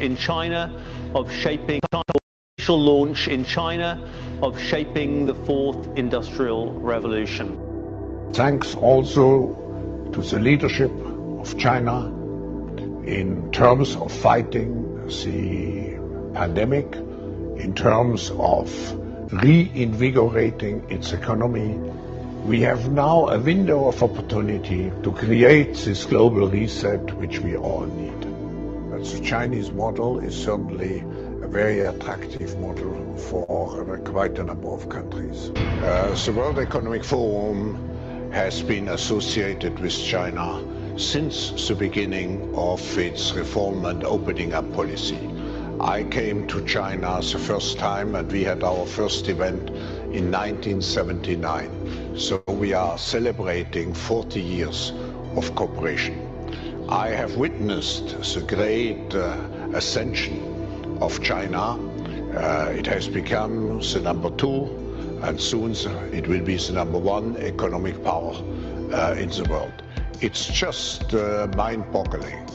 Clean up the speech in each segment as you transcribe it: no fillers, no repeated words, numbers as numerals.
in China of shaping the fourth industrial revolution. Thanks also to the leadership of China in terms of fighting the pandemic, in terms of reinvigorating its economy. We have now a window of opportunity to create this global reset which we all need. But the Chinese model is certainly a very attractive model for quite a number of countries. The World Economic Forum has been associated with China since the beginning of its reform and opening up policy. I came to China the first time and we had our first event in 1979. So we are celebrating 40 years of cooperation. I have witnessed the great ascension of China. It has become the number 2 and soon it will be the number 1 economic power in the world. It's just mind-boggling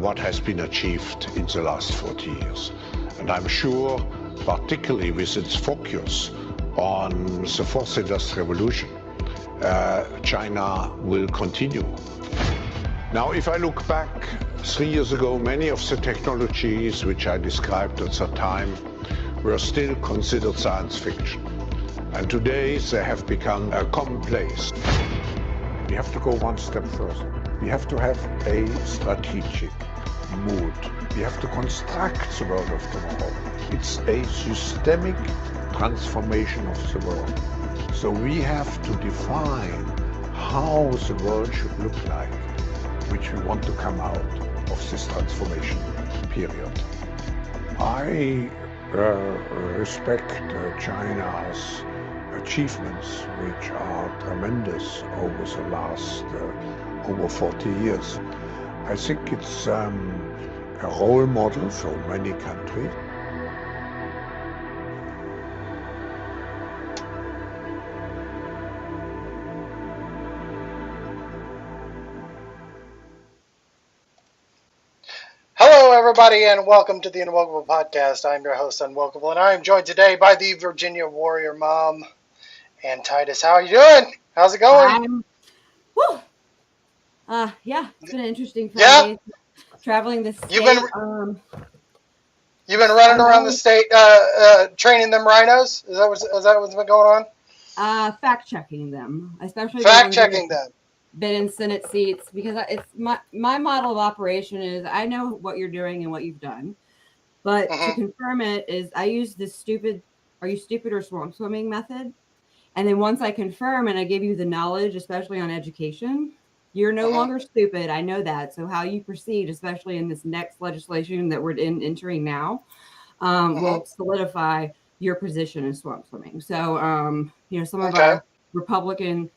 what has been achieved in the last 40 years. And I'm sure, particularly with its focus on the fourth industrial revolution, China will continue. Now, if I look back 3 years ago, many of the technologies which I described at the time were still considered science fiction. And today they have become commonplace. We have to go one step further. We have to have a strategic mood. We have to construct the world of tomorrow. It's a systemic transformation of the world. So we have to define how the world should look like, which we want to come out of this transformation period. I respect China's achievements, which are tremendous over the last over 40 years. I think it's a role model for many countries. Hello, everybody, and welcome to the UnWokable podcast. I'm your host, UnWokable, and I am joined today by the Virginia Warrior Mom and Titus. How are you doing? How's it going? Yeah, it's been an interesting Friday. Traveling the state. You've been running around the state training them rhinos? Is that what's been going on? Fact checking them, especially fact checking them. Been in Senate seats, because it's my model of operation is I know what you're doing and what you've done, but to confirm it is I use this stupid, are you stupid or swamp swimming method? And then once I confirm and I give you the knowledge, especially on education, you're no longer stupid. I know that. So how you proceed, especially in this next legislation that we're entering now, will solidify your position in swamp swimming. So, some of our Republican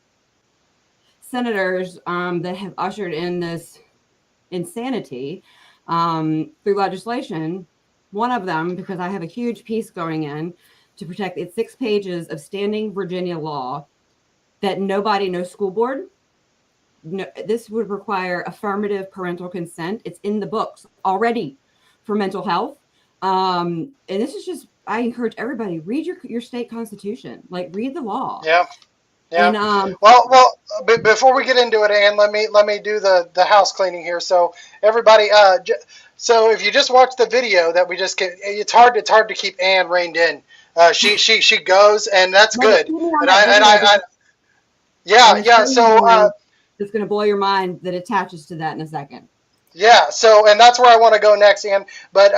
senators that have ushered in this insanity through legislation, one of them, because I have a huge piece going in to protect it's 6 pages of standing Virginia law that no school board, this would require affirmative parental consent. It's in the books already for mental health. And this is just, I encourage everybody, read your state constitution, read the law. Yeah. And, well, before we get into it, Ann, let me do the house cleaning here. So everybody, so if you just watch the video that we just get, it's hard to keep Ann reined in. She goes, and that's good. But So it's going to blow your mind that attaches to that in a second. Yeah. So, and that's where I want to go next, Ann. But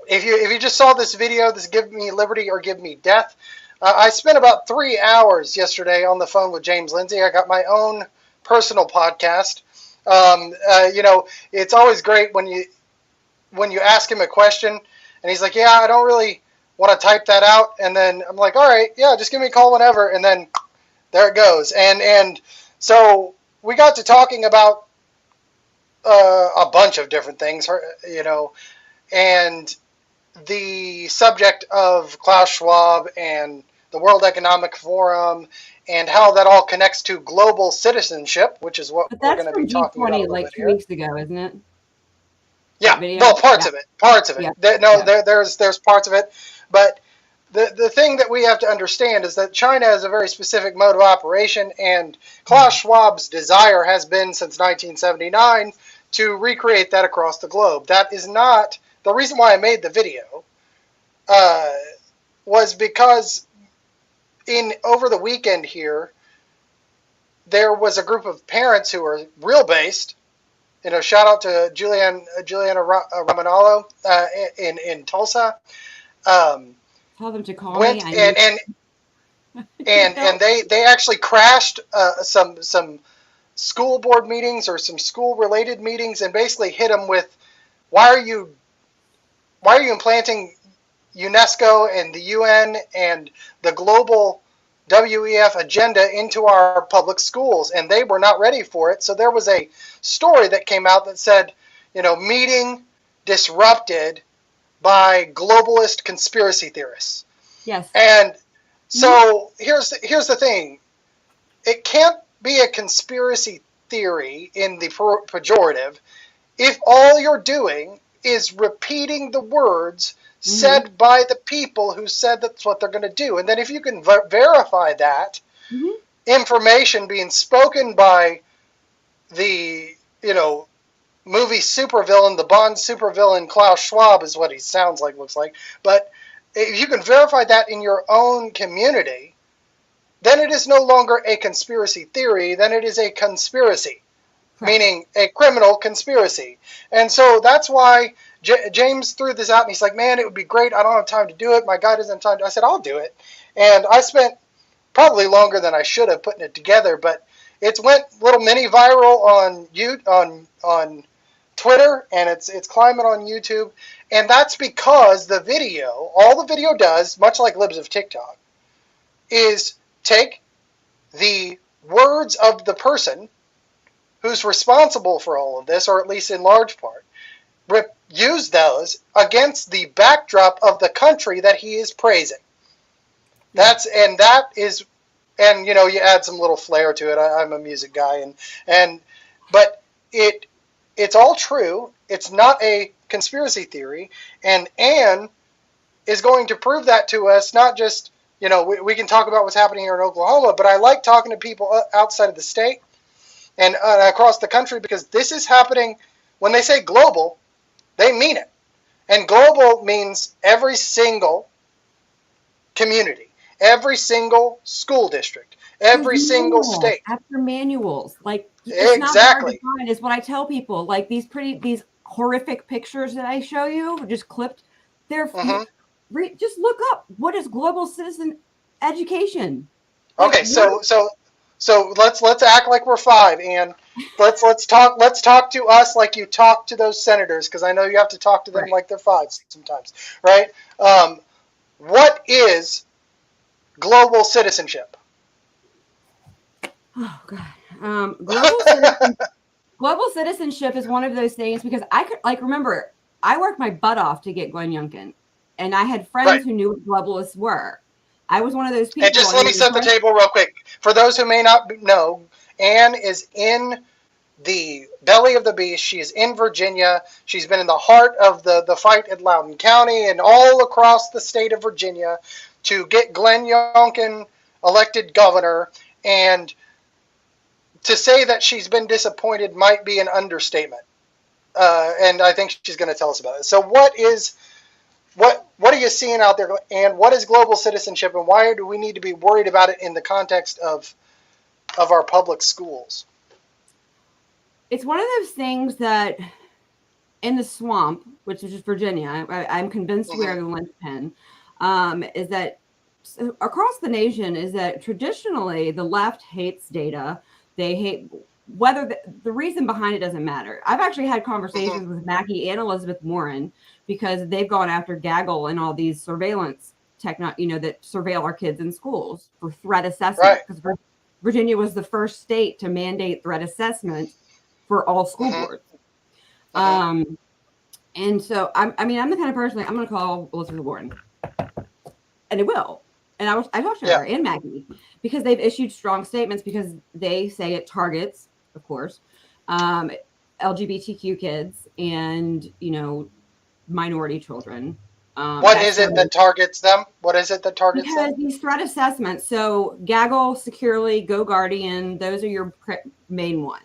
if you just saw this video, this Give Me Liberty or Give Me Death. I spent about 3 hours yesterday on the phone with James Lindsay. I got my own personal podcast. It's always great when you ask him a question and he's like, yeah, I don't really want to type that out. And then I'm like, all right, yeah, just give me a call whenever. And then there it goes. And so we got to talking about a bunch of different things, and the subject of Klaus Schwab and the World Economic Forum and how that all connects to global citizenship, which is what we're going to be talking about. But that's from G20 2 weeks ago, isn't it? Yeah, video? well, parts of it. Yeah. There's parts of it, but the thing that we have to understand is that China has a very specific mode of operation, and Klaus Schwab's desire has been since 1979 to recreate that across the globe. That is not the reason why I made the video. Was because over the weekend here, there was a group of parents who are real based. Shout out to Juliana Romanalo in Tulsa. Tell them to call me. And they actually crashed some school board meetings or some school related meetings and basically hit them with, why are you implanting UNESCO and the UN and the global WEF agenda into our public schools? And they were not ready for it. So there was a story that came out that said, meeting disrupted by globalist conspiracy theorists. Yes. And so here's the thing. It can't be a conspiracy theory in the pejorative if all you're doing is repeating the words said by the people who said that's what they're going to do. And then if you can verify that information being spoken by the, movie supervillain, the Bond supervillain Klaus Schwab is what he sounds like, looks like. But if you can verify that in your own community, then it is no longer a conspiracy theory, then it is a conspiracy. Meaning a criminal conspiracy. And so that's why James threw this out, and he's like, man, it would be great. I don't have time to do it. My guy doesn't have time. I said, I'll do it. And I spent probably longer than I should have putting it together, but it's went little mini viral on Twitter, and it's climbing on YouTube. And that's because all the video does, much like libs of TikTok, is take the words of the person who's responsible for all of this, or at least in large part, use those against the backdrop of the country that he is praising. You add some little flair to it. I'm a music guy, but it's all true. It's not a conspiracy theory, and Anne is going to prove that to us. Not just we can talk about what's happening here in Oklahoma, but I like talking to people outside of the state and across the country, because this is happening. When they say global, they mean it. And global means every single community, every single school district, every single state. After manuals. Like, it's not hard to find, is what I tell people. Like these horrific pictures that I show you, just clipped, they're just look up, what is global citizen education? Okay, so let's act like we're five, and let's talk to us like you talk to those senators, because I know you have to talk to them like they're five sometimes, right? What is global citizenship? Oh God, global citizenship is one of those things, because I could remember I worked my butt off to get Glenn Youngkin, and I had friends who knew what globalists were. I was one of those people. And just let me set the table real quick. For those who may not know, Anne is in the belly of the beast. She is in Virginia. She's been in the heart of the fight at Loudoun County and all across the state of Virginia to get Glenn Youngkin elected governor. And to say that she's been disappointed might be an understatement. And I think she's going to tell us about it. So what are you seeing out there, and what is global citizenship, and why do we need to be worried about it in the context of our public schools? It's one of those things that in the swamp, which is just Virginia, I'm convinced we are the linchpin, is that across the nation is that traditionally the left hates data. They hate whether the reason behind it doesn't matter. I've actually had conversations with Mackie and Elizabeth Warren, because they've gone after Gaggle and all these surveillance that surveil our kids in schools for threat assessment. Because Virginia was the first state to mandate threat assessment for all school boards. And so I'm the kind of person, I'm going to call Elizabeth Warren, and it will. And I talked to her and Maggie, because they've issued strong statements, because they say it targets, of course, LGBTQ kids and, minority children. What is it that targets them? What is it that targets them? Because these threat assessments, so Gaggle, Securely, Go Guardian, those are your main ones.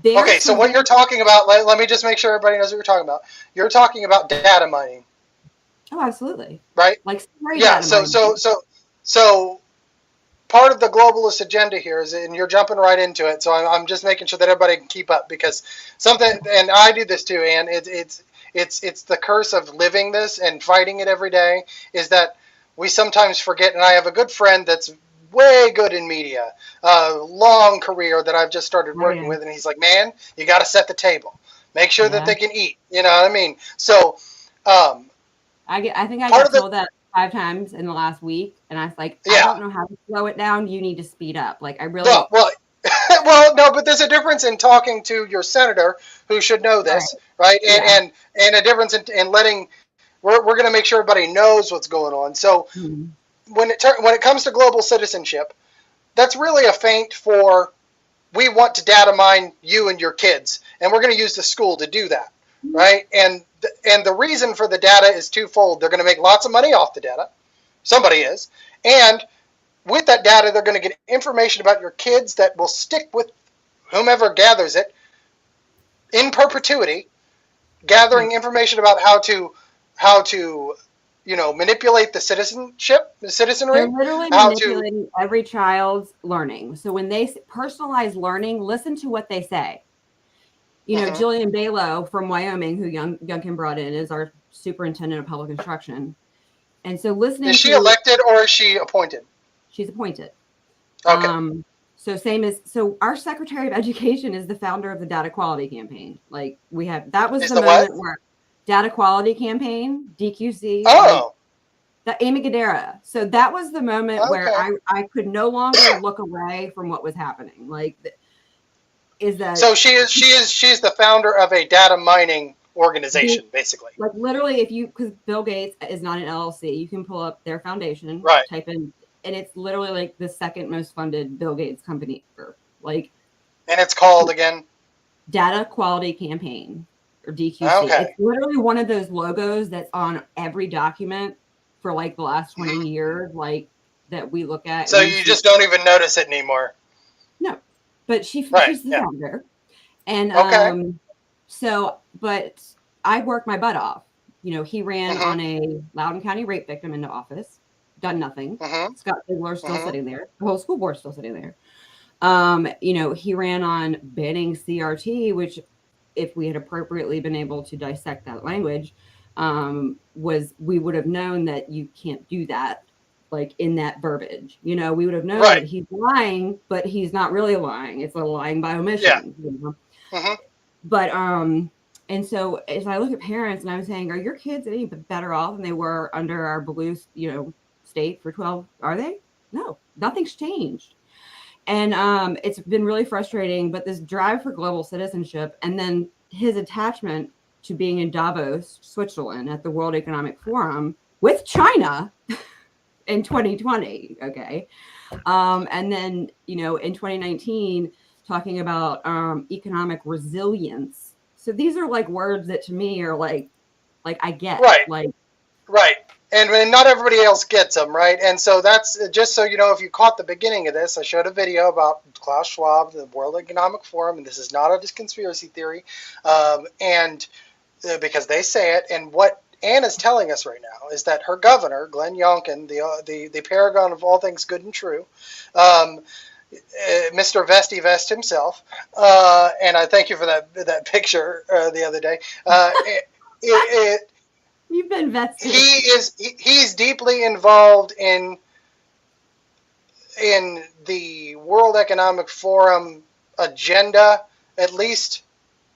Okay, so what you're talking about, let me just make sure everybody knows what you're talking about. You're talking about data mining. Oh, absolutely. Right? Like, yeah, so part of the globalist agenda here is, and you're jumping right into it, so I'm just making sure that everybody can keep up, because something, and I do this too, and it's the curse of living this and fighting it every day, is that we sometimes forget, and I have a good friend that's way good in media, long career that I've just started working with, and he's like, man, you got to set the table, make sure that they can eat, you know what I mean? So I think I got told that 5 times in the last week, and I was like, I don't know how to slow it down, you need to speed up. Like, I really well, no, but there's a difference in talking to your senator, who should know this, right? And a difference in letting, we're going to make sure everybody knows what's going on. So when it comes to global citizenship, that's really a feint for, we want to data mine you and your kids, and we're going to use the school to do that, right? And the reason for the data is twofold. They're going to make lots of money off the data. Somebody is. And with that data, they're going to get information about your kids that will stick with whomever gathers it in perpetuity, gathering information about how to manipulate the citizenry. They're literally manipulating every child's learning. So when they personalize learning, listen to what they say. Jillian Balow from Wyoming, who Youngkin brought in, is our superintendent of public instruction. And so listening, is she elected or is she appointed? She's appointed. Okay. So our Secretary of Education is the founder of the Data Quality Campaign. Like, that was the moment where Data Quality Campaign, DQC. Oh. The Amy Gadara. So that was the moment where I could no longer look away from what was happening. Like, so she's the founder of a data mining organization, basically. Like, literally, because Bill Gates is not an LLC, you can pull up their foundation, type in, and it's literally like the second most funded Bill Gates company ever. Like, and it's called again? Data Quality Campaign, or DQC. Okay. It's literally one of those logos that's on every document for like the last 20 years, like, that we look at. So you just don't even notice it anymore. No, but she's the founder. And but I worked my butt off. He ran on a Loudoun County rape victim into office, done nothing. Scott Ziegler's still sitting there. The whole school board's still sitting there. He ran on banning CRT, which, if we had appropriately been able to dissect that language, we would have known that you can't do that, like, in that verbiage. We would have known that he's lying, but he's not really lying. It's a lying by omission. But and so as I look at parents, and I'm saying, are your kids any better off than they were under our blue, state for 12? Are they? No, nothing's changed. And it's been really frustrating. But this drive for global citizenship, and then his attachment to being in Davos, Switzerland, at the World Economic Forum with China in 2020. Okay. And then, in 2019, talking about economic resilience. So these are like words that to me are like I get. Right. And not everybody else gets them, right? And so that's just so you know, if you caught the beginning of this, I showed a video about Klaus Schwab, the World Economic Forum, and this is not a conspiracy theory, and because they say it. And what Anna's telling us right now is that her governor, Glenn Youngkin, the paragon of all things good and true, Mr. Vesty Vest himself, and I thank you for that picture the other day. You've been vested. He's deeply involved in the World Economic Forum agenda, at least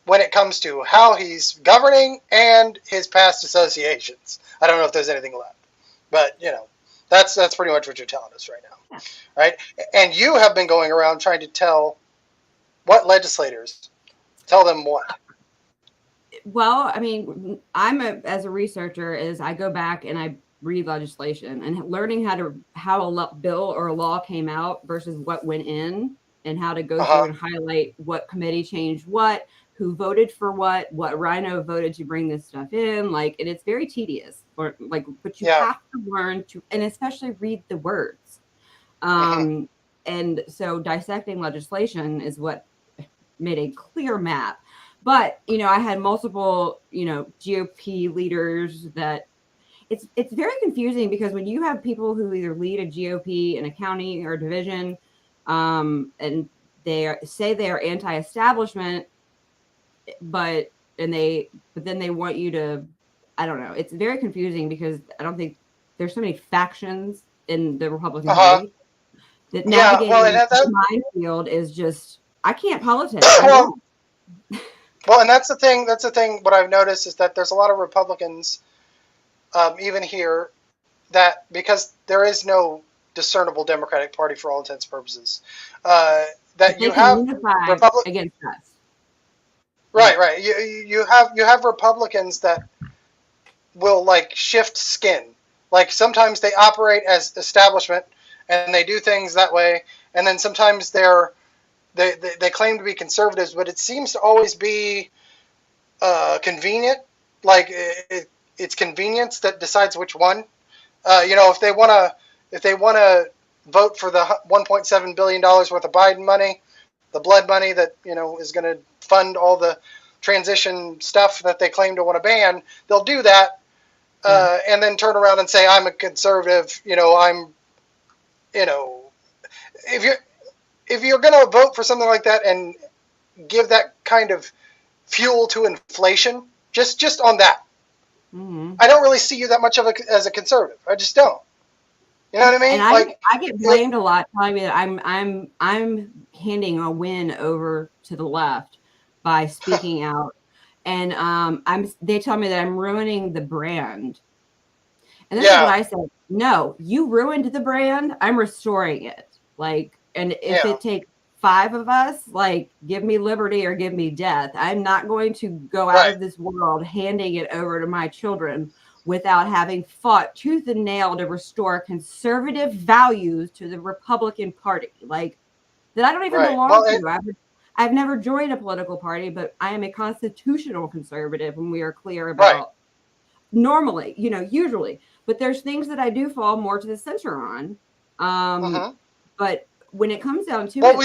when it comes to how he's governing and his past associations. I don't know if there's anything left, but that's pretty much what you're telling us right now, right? And you have been going around trying to tell legislators them what? Well, I mean, as a researcher, I go back and I read legislation, and learning how a bill or a law came out versus what went in, and how to go through and highlight what committee changed what, who voted for what Rhino voted to bring this stuff in, like, and it's very tedious, or like, but you have to learn to, and especially read the words. And so dissecting legislation is what made a clear map. But, you know, I had multiple, you know, GOP leaders that it's very confusing, because when you have people who either lead a GOP in a county or a division, and say they are anti-establishment, but then they want you to, I don't know. It's very confusing, because I don't think there's so many factions in the Republican Party that navigating the minefield is just, I can't politics. Well, and that's the thing. That's the thing. What I've noticed is that there's a lot of Republicans, even here, that because there is no discernible Democratic Party for all intents and purposes, that you have Republicans against us. Right. You have Republicans that will like shift skin. Like sometimes they operate as establishment and they do things that way, and then sometimes they claim to be conservatives, but it seems to always be convenient. Like it's convenience that decides which one. You know, if they want to vote for the $1.7 billion worth of Biden money, the blood money that, you know, is going to fund all the transition stuff that they claim to want to ban, they'll do that, and then turn around and say, I'm a conservative. You know, if you're going to vote for something like that and give that kind of fuel to inflation, just on that, I don't really see you that much as a conservative. I just don't. You know what I mean? And I get blamed a lot, telling me that I'm handing a win over to the left by speaking out, and they tell me that I'm ruining the brand. And this is what I said: no, you ruined the brand. I'm restoring it. Like, and if it takes 5 of us, like, give me liberty or give me death. I'm not going to go out of this world handing it over to my children without having fought tooth and nail to restore conservative values to the Republican Party, like that I don't even belong to. I've never joined a political party, but I am a constitutional conservative, and we are clear about normally, you know, usually. But there's things that I do fall more to the center on. But when it comes down to it,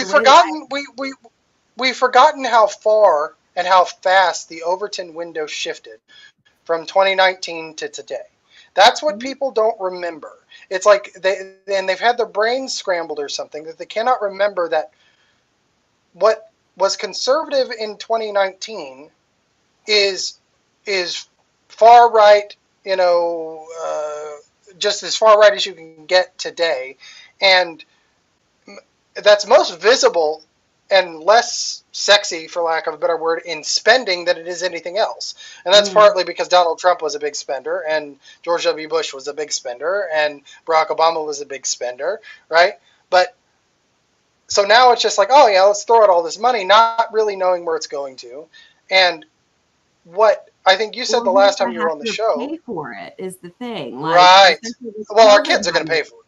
we've forgotten how far and how fast the Overton window shifted from 2019 to today. That's what people don't remember. It's like they've had their brains scrambled or something, that they cannot remember that what was conservative in 2019 is far right, you know, just as far right as you can get today. And that's most visible and less sexy, for lack of a better word, in spending than it is anything else. And that's partly because Donald Trump was a big spender, and George W. Bush was a big spender, and Barack Obama was a big spender, right? But so now it's just like, oh yeah, let's throw out all this money, not really knowing where it's going to. And what I think you said the last time you were on the show, pay for it is the thing, like, right? Well, our kids are going to pay for it.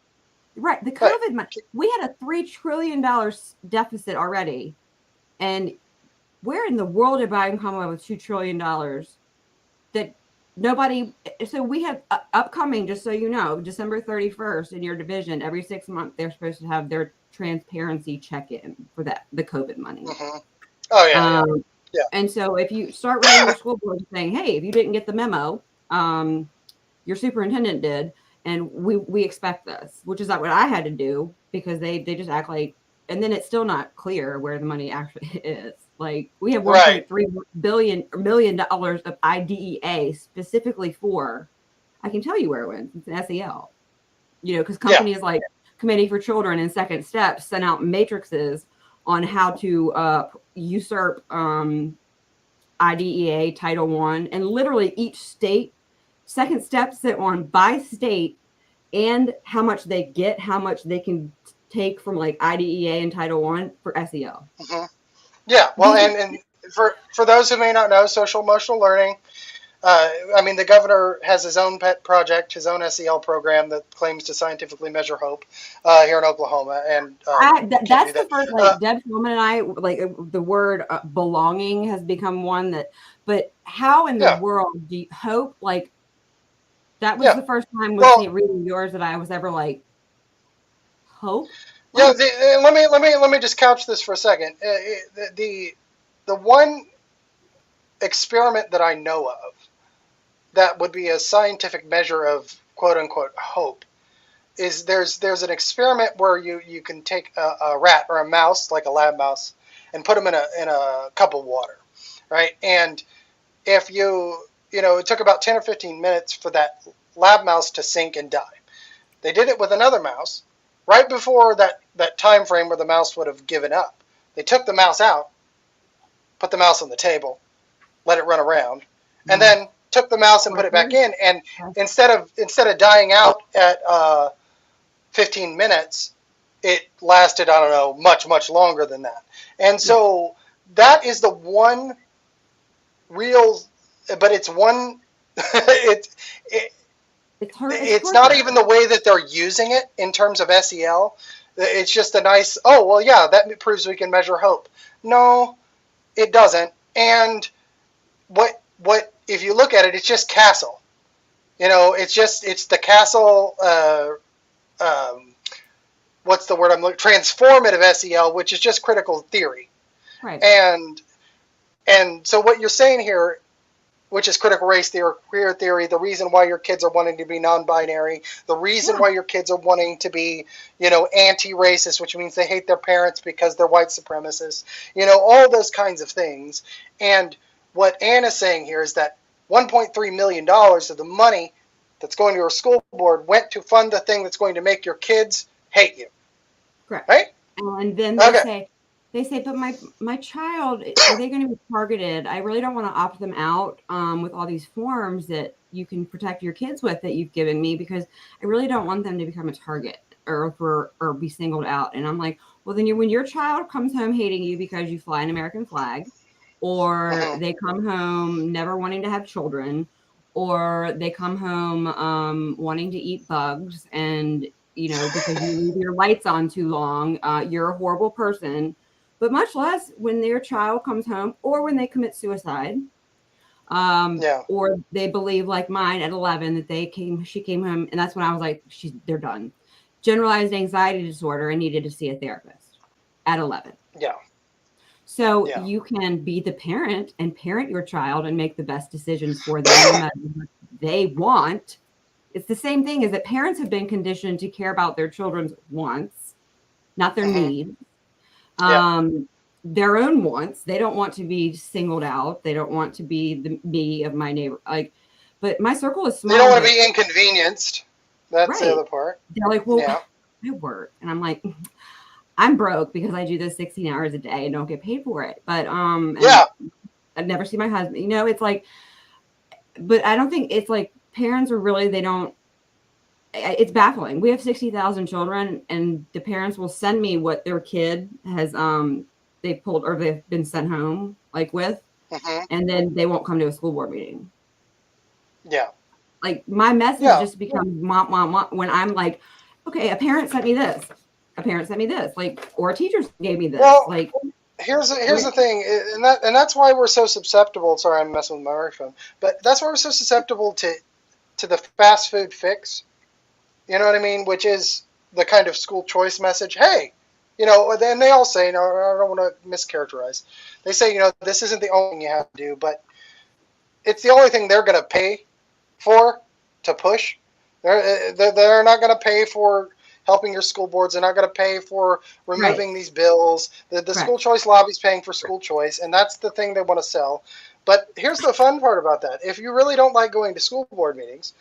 Right, the COVID money. We had a $3 trillion deficit already, and where in the world did Biden come up with $2 trillion that nobody? So we have upcoming, just so you know, December 31st in your division, every 6 months they're supposed to have their transparency check-in for the COVID money. Oh yeah, yeah. And so if you start writing your school board saying, hey, if you didn't get the memo, your superintendent did. And we expect this, which is not what I had to do, because they just act like, and then it's still not clear where the money actually is. Like, we have $1.3 million of IDEA specifically for, I can tell you where it went. It's an SEL. You know, because companies like Committee for Children and Second Steps sent out matrices on how to usurp IDEA Title I, and literally each state. Second Step sent one by state, and how much they get, how much they can take from like IDEA and Title I for SEL. Yeah, well, and for those who may not know, social emotional learning I mean, the governor has his own pet project, his own SEL program that claims to scientifically measure hope here in Oklahoma, and that's the first. Like Deb Woman and I, like the word belonging has become one that. But how in the world do you hope? Like that was the first time reading yours that I was ever like hope. Yeah, let me just couch this for a second. The one experiment that I know of that would be a scientific measure of quote unquote hope is there's an experiment where you can take a rat or a mouse, like a lab mouse, and put them in a cup of water, right? And if it took about 10 or 15 minutes for that lab mouse to sink and die. They did it with another mouse right before that time frame where the mouse would have given up. They took the mouse out, put the mouse on the table, let it run around, and then took the mouse and put it back in. And instead of dying out at 15 minutes, it lasted, I don't know, much longer than that. And so that is the one real, but it's one, it's not even the way that they're using it in terms of SEL. It's just a nice, oh, well, yeah, that proves we can measure hope. No, it doesn't. And what if you look at it, it's just CASEL. It's the CASEL, what's the word I'm looking, transformative SEL, which is just critical theory. Right. And so what you're saying here, which is critical race theory, queer theory, the reason why your kids are wanting to be non-binary, the reason why your kids are wanting to be, anti-racist, which means they hate their parents because they're white supremacists, all those kinds of things. And what Ann is saying here is that $1.3 million of the money that's going to your school board went to fund the thing that's going to make your kids hate you. Correct. Right? And then they say, but my child, are they going to be targeted? I really don't want to opt them out with all these forms that you can protect your kids with that you've given me, because I really don't want them to become a target or be singled out. And I'm like, well, then when your child comes home hating you because you fly an American flag, or they come home never wanting to have children, or they come home wanting to eat bugs, and because you leave your lights on too long, you're a horrible person. But much less when their child comes home, or when they commit suicide, or they believe, like mine at 11, that she came home, and that's when I was like, they're done. Generalized anxiety disorder, and needed to see a therapist at 11. Yeah. So you can be the parent and parent your child and make the best decisions for them no matter what they want. It's the same thing as that parents have been conditioned to care about their children's wants, not their needs. Their own wants. They don't want to be singled out. They don't want to be the me of my neighbor. But my circle is small. They don't want to be inconvenienced. That's the other part. They're like, well, I work, and I'm like, I'm broke because I do this 16 hours a day and don't get paid for it. But I've never seen my husband. It's like, but I don't think it's like parents are really, they don't. It's baffling. We have 60,000 children, and the parents will send me what their kid has they've pulled or they've been sent home with, and then they won't come to a school board meeting. Yeah. Like my message just becomes mom, when I'm like, okay, a parent sent me this. A parent sent me this, or a teacher gave me this. Well, here's the thing, and that's why we're so susceptible. Sorry, I'm messing with my microphone, but that's why we're so susceptible to the fast food fix. You know what I mean? Which is the kind of school choice message. Hey, then they all say, I don't want to mischaracterize. They say, this isn't the only thing you have to do, but it's the only thing they're going to pay for to push. They're not going to pay for helping your school boards. They're not going to pay for removing these bills. The school choice lobby is paying for school choice, and that's the thing they want to sell. But here's the fun part about that. If you really don't like going to school board meetings,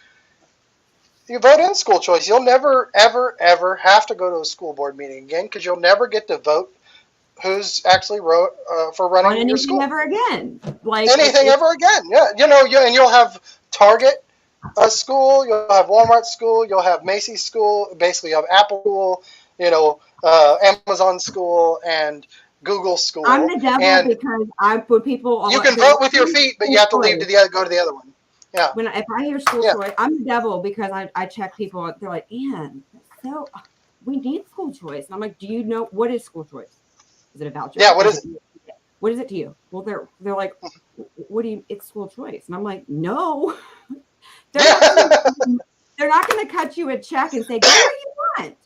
you vote in school choice. You'll never, ever, ever have to go to a school board meeting again, because you'll never get to vote who's actually for running your school. Ever again. Anything ever again. Yeah. And you'll have Target school, you'll have Walmart school, you'll have Macy's school, basically you have Apple school, Amazon school, and Google school. I'm the devil because I put people. You can vote with your feet, but you have to leave to go to the other one. Yeah. If I hear school Yeah. choice, I'm the devil because I check people. They're like, Ian, so we need school choice. And I'm like, do you know what is school choice? Is it a voucher? Yeah. What is it? What is it to you? Well, they're like, what do you? It's school choice, and I'm like, no, they're not going to cut you a check and say, go where you want.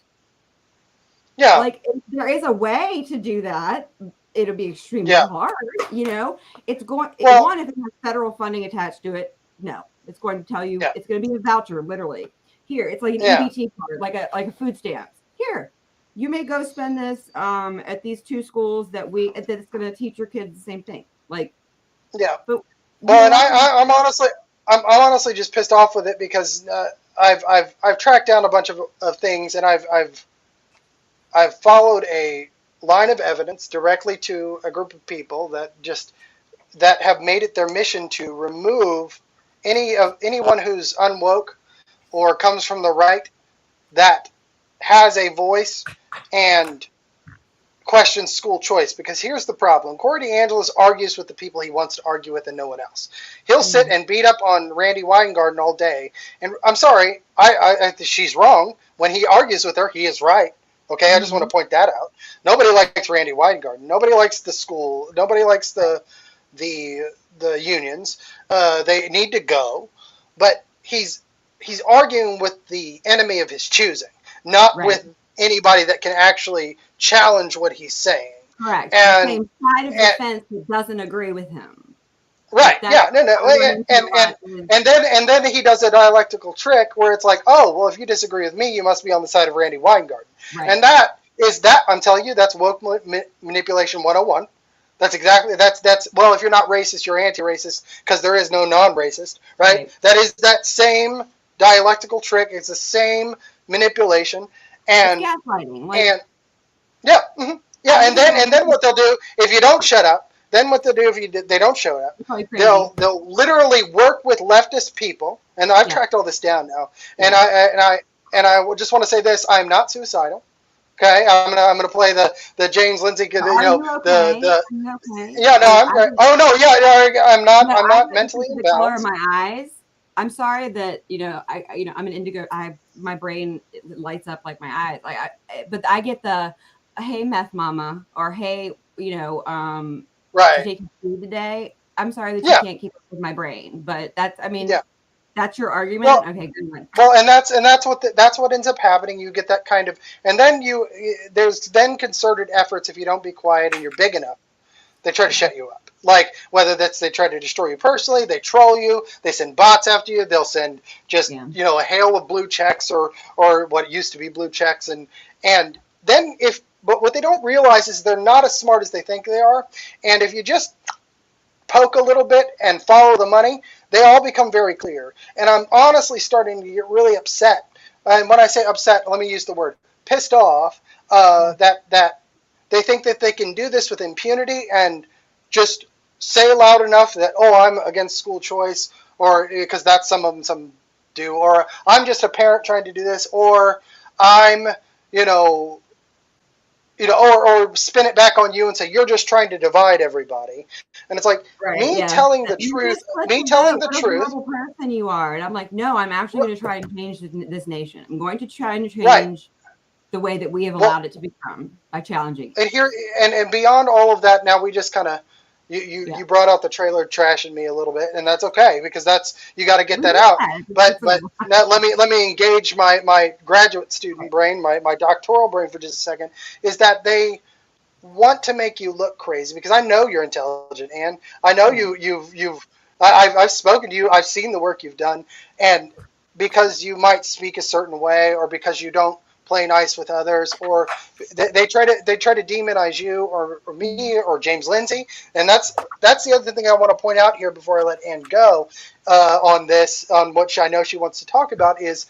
Yeah. Like there is a way to do that. It'll be extremely hard, It's going if it has federal funding attached to it. No, it's going to tell you it's going to be a voucher, literally. Here, it's like an EBT card, like a food stamps. Here, you may go spend this at these 2 schools that it's going to teach your kids the same thing. Like, but well, and I'm honestly just pissed off with it because I've tracked down a bunch of things, and I've followed a line of evidence directly to a group of people that have made it their mission to remove anyone who's unwoke or comes from the right that has a voice and questions school choice. Because here's the problem. Corey DeAngelis argues with the people he wants to argue with and no one else. He'll sit and beat up on Randy Weingarten all day. And I'm sorry, she's wrong. When he argues with her, he is right. Okay, I just want to point that out. Nobody likes Randy Weingarten. Nobody likes the school. Nobody likes the unions. They need to go. But he's arguing with the enemy of his choosing, not with anybody that can actually challenge what he's saying. Correct. And the same side of the fence that doesn't agree with him. Right. Yeah. No. And then he does a dialectical trick where it's like, oh, well, if you disagree with me, you must be on the side of Randy Weingarten. Right. And I'm telling you, that's woke manipulation 101. That's exactly well, if you're not racist, you're anti-racist because there is no non-racist, right? That is that same dialectical trick. It's the same manipulation and it's gaslighting. And then what they'll do if you don't shut up. Then what they'll do if they don't show up, they'll literally work with leftist people, and I've tracked all this down now. And I just want to say this: I'm not suicidal. Okay, I'm gonna play the James Lindsay. Okay? I'm right. Oh no, I'm not mentally imbalanced. The color of my eyes. I'm sorry that I'm an indigo. My brain lights up like my eyes. But I get the hey meth mama or hey taking food today. I'm sorry that you can't keep up with my brain, but that's your argument. Well, okay, good one. Well, and that's what ends up happening. You get that kind of, and then there's then concerted efforts if you don't be quiet and you're big enough, they try to shut you up. Like whether that's they try to destroy you personally, they troll you, they send bots after you, they'll send just a hail of blue checks or what used to be blue checks, and then but what they don't realize is they're not as smart as they think they are, and if you just poke a little bit and follow the money, they all become very clear. And I'm honestly starting to get really upset. And when I say upset, let me use the word pissed off, that they think that they can do this with impunity and just say loud enough that, oh, I'm against school choice, or because that's some do, or I'm just a parent trying to do this, or I'm, or spin it back on you and say you're just trying to divide everybody, and it's like telling the truth. Telling the truth. What a horrible person you are, and I'm like, no, I'm actually going to try and change this nation. I'm going to try and change the way that we have allowed it to become by challenging. And here and beyond all of that, now we just kind of you brought out the trailer trashing me a little bit, and that's okay because that's you got to get that out. But now let me engage my graduate student brain, my doctoral brain for just a second. Is that they want to make you look crazy because I know you're intelligent, and I know I've spoken to you, I've seen the work you've done, and because you might speak a certain way or because you don't play nice with others, or they try to demonize you or me or James Lindsay, and that's the other thing I want to point out here before I let Ann go on which I know she wants to talk about is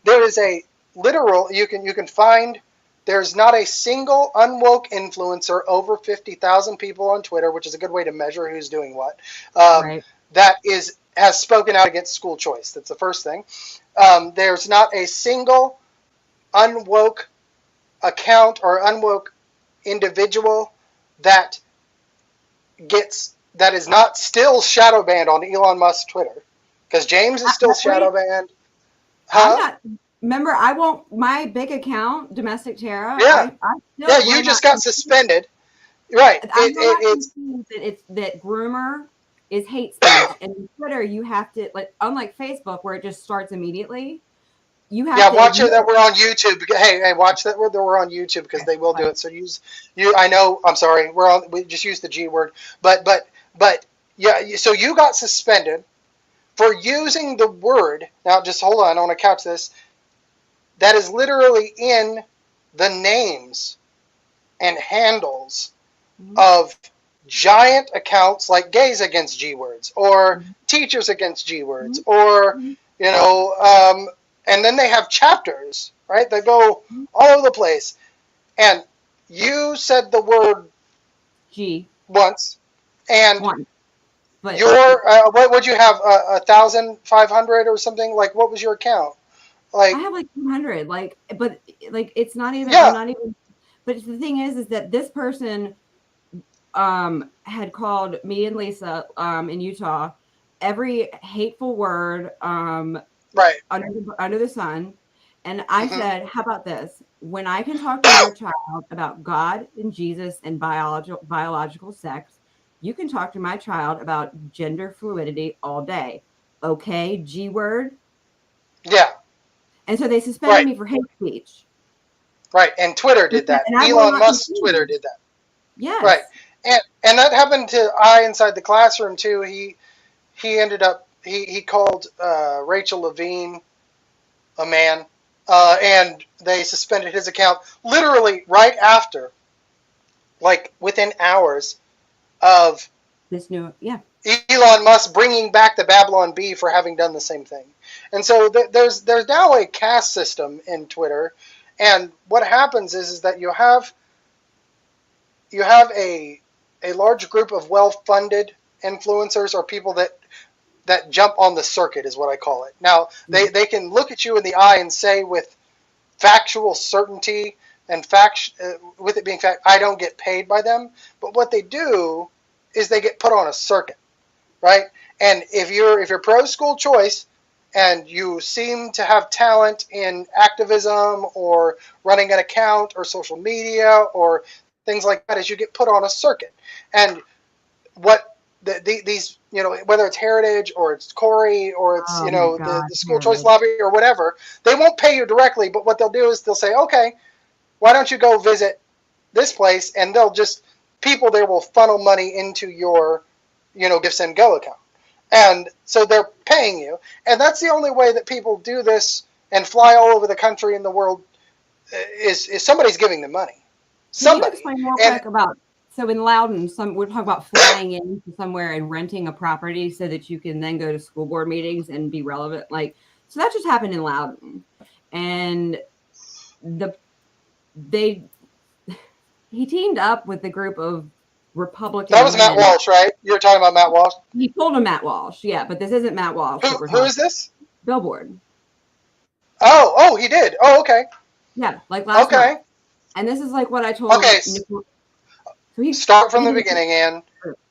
there is a literal you can find. There's not a single unwoke influencer over 50,000 people on Twitter, which is a good way to measure who's doing what. That has spoken out against school choice. That's the first thing. There's not a single unwoke account or unwoke individual that is not still shadow banned on Elon Musk's Twitter. Because James is still shadow banned. I'm not. Remember, I won't. My big account, Domestic Terror. Yeah. I still You just got suspended. Right. That groomer is hate speech, and in Twitter you have to, like, unlike Facebook where it just starts immediately. You have to watch it that we're on YouTube. Hey, watch that we're on YouTube because they will do it. So I know. I'm sorry. We just use the G word, but yeah. So you got suspended for using the word. Now, just hold on. I want to couch this. That is literally in the names and handles of giant accounts like Gays Against G Words or Teachers Against G Words or, and then they have chapters, right? They go all over the place. And you said the word G once, and but your what would you have 1,500 or something? Like, what was your account? Like, I have like 200. But it's not even. Yeah. I'm not even. But the thing is that this person had called me and Lisa in Utah every hateful word right under the sun. And I said, how about this? When I can talk to your child about God and Jesus and biological sex, you can talk to my child about gender fluidity all day. Okay, G word? Yeah. And so they suspended me for hate speech. Right, and Twitter did that. Elon Musk's Twitter did that. Yes. Right, and that happened to inside the classroom too. He ended up he called Rachel Levine a man, and they suspended his account literally right after, like within hours of this new Elon Musk bringing back the Babylon Bee for having done the same thing. And so there's now a caste system in Twitter, and what happens is that you have a large group of well-funded influencers or people that jump on the circuit is what I call it. Now, they can look at you in the eye and say with factual certainty and with it being fact, I don't get paid by them. But what they do is they get put on a circuit, right? And if you're pro school choice and you seem to have talent in activism or running an account or social media or things like that, is you get put on a circuit. And what these, whether it's Heritage or it's Corey or it's, the school choice lobby or whatever, they won't pay you directly, but what they'll do is they'll say, okay, why don't you go visit this place? And people there will funnel money into your, GiveSendGo account. And so they're paying you. And that's the only way that people do this and fly all over the country and the world is somebody's giving them money. Somebody. Can you explain real quick about, so in Loudon, we're talking about flying into somewhere and renting a property so that you can then go to school board meetings and be relevant. So that just happened in Loudon. And he teamed up with a group of Republican. That was Matt Walsh, right? You were talking about Matt Walsh? He pulled a Matt Walsh, yeah, but this isn't Matt Walsh. Who is this? Billboard. Oh, he did. Oh, okay. Yeah, like last month. And this is like what I told. Okay. So start from the beginning, Ann.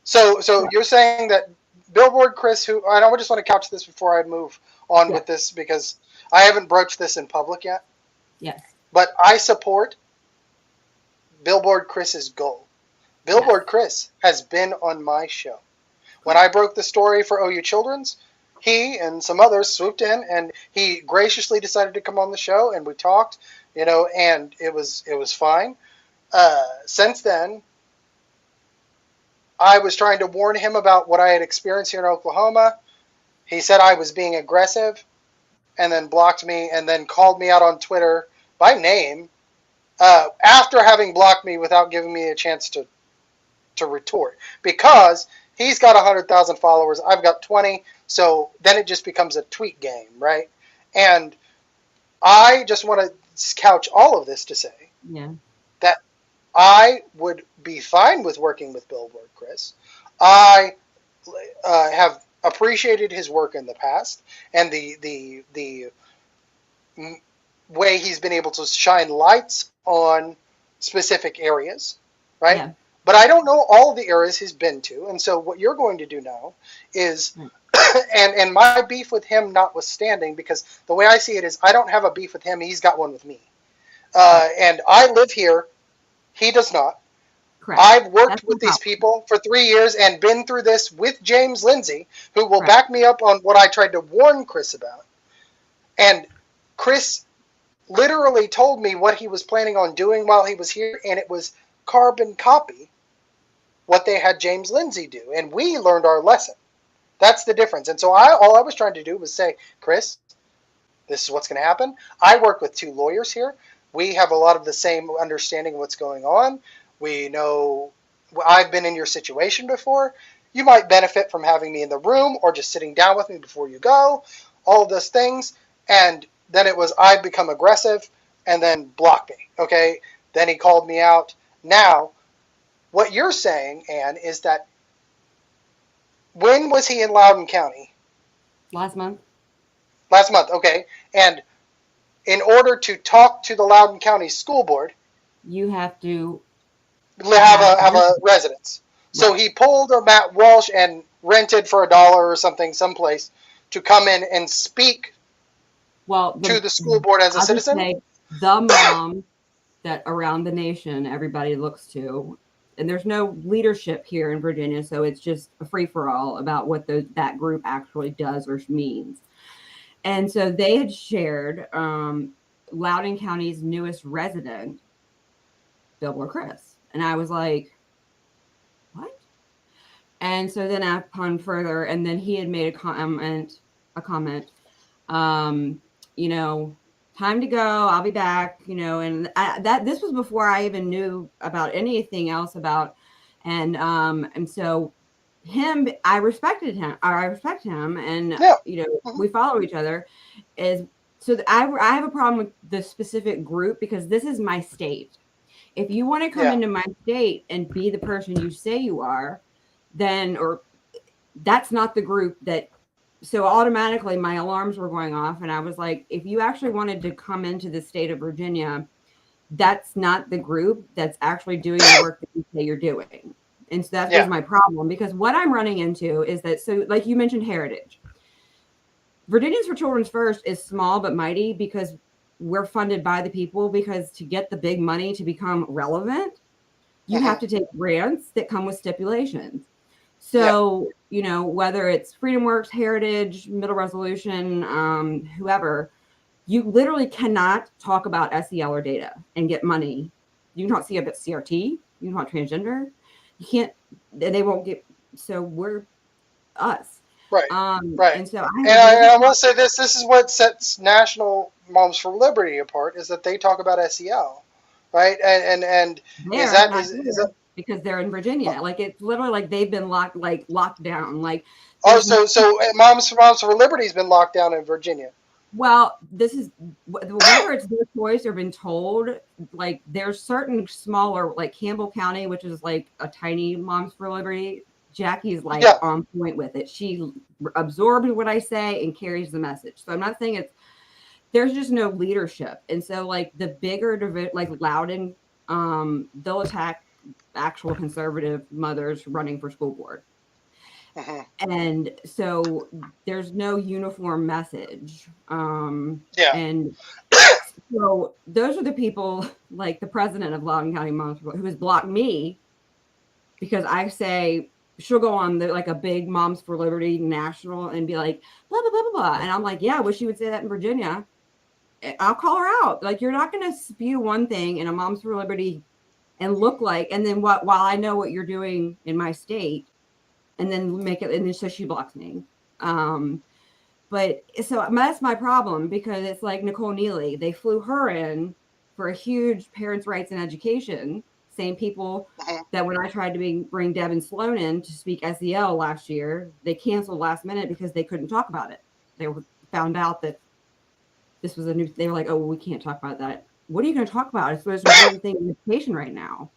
So you're saying that Billboard Chris, who I just want to couch this before I move on with this because I haven't broached this in public yet. Yes. But I support Billboard Chris's goal. Billboard Chris has been on my show. When I broke the story for OU Children's, he and some others swooped in and he graciously decided to come on the show and we talked, and it was fine. Since then, I was trying to warn him about what I had experienced here in Oklahoma. He said I was being aggressive and then blocked me and then called me out on Twitter by name after having blocked me without giving me a chance to retort, because he's got 100,000 followers. I've got 20. So then it just becomes a tweet game, right? And I just want to couch all of this to say that I would be fine with working with Billboard Chris. I have appreciated his work in the past and the way he's been able to shine lights on specific areas, right? But I don't know all of the areas he's been to. And so what you're going to do now is and my beef with him notwithstanding, because the way I see it is I don't have a beef with him. He's got one with me. And I live here. He does not. Correct. I've worked That's with no these problem. people for 3 years and been through this with James Lindsay, who will Right. back me up on what I tried to warn Chris about. And Chris literally told me what he was planning on doing while he was here, and it was carbon copy what they had James Lindsay do. And we learned our lesson. That's the difference. And so all I was trying to do was say, Chris, this is what's going to happen. I work with 2 lawyers here. We have a lot of the same understanding of what's going on. We know I've been in your situation before. You might benefit from having me in the room or just sitting down with me before you go. All of those things. And then it was I become aggressive and then block me. Okay. Then he called me out. Now, what you're saying, Anne, is that when was he in Loudoun County? Last month. Last month. Okay. And in order to talk to the Loudoun County School Board, You have to have a residence. So he pulled a Matt Walsh and rented for $1 or something someplace to come in and speak to the school board as a citizen. Say the mom that around the nation everybody looks to, and there's no leadership here in Virginia, so it's just a free-for-all about what that group actually does or means. And so they had shared Loudoun County's newest resident, Billboard Chris. And I was like, what? And so then upon further, and then he had made a comment, you know, time to go, I'll be back, you know, and this was before I even knew about anything else about, and so I respect him, and you know, we follow each other. I have a problem with the specific group because this is my state. If you want to come into my state and be the person you say you are, or that's not the group that. So automatically my alarms were going off, and I was like, if you actually wanted to come into the state of Virginia, that's not the group that's actually doing the work that you say you're doing. And so that was my problem, because what I'm running into is that, so like you mentioned heritage. Virginians for Children's First is small but mighty because we're funded by the people, because to get the big money to become relevant, you have to take grants that come with stipulations. So, you know, whether it's Freedom Works, Heritage, Middle Resolution, whoever, you literally cannot talk about SEL or data and get money. You can talk about CRT, you can talk transgender. You can't, they won't get, so we're us. Right. Right. And so I will say this is what sets National Moms for Liberty apart, is that they talk about SEL, right? And is that because they're in Virginia. Like, it's literally like they've been locked down. Like, so Moms for Liberty has been locked down in Virginia. Well, this is whether it's their choice or been told. Like, there's certain smaller, like Campbell County, which is like a tiny Moms for Liberty. Jackie's like on point with it. She absorbs what I say and carries the message. So I'm not saying there's just no leadership. And so like the bigger, like Loudoun, they'll attack actual conservative mothers running for school board. And so there's no uniform message. And so those are the people, like the president of Loudoun County Moms, who has blocked me because I say, she'll go on like a big Moms for Liberty national and be like, blah, blah, blah, blah, blah. And I'm like, yeah, I wish you would say that in Virginia. I'll call her out. Like, you're not going to spew one thing in a Moms for Liberty and look like, and then while I know what you're doing in my state, and then make it, and then so she blocks me. But so that's my problem, because it's like Nicole Neely, they flew her in for a huge parents' rights and education. Same people that when I tried to bring Devin Sloan in to speak SEL last year, they canceled last minute because they couldn't talk about it. They found out that this was they were like, oh, well, we can't talk about that. What are you going to talk about? It's the most important thing in education right now.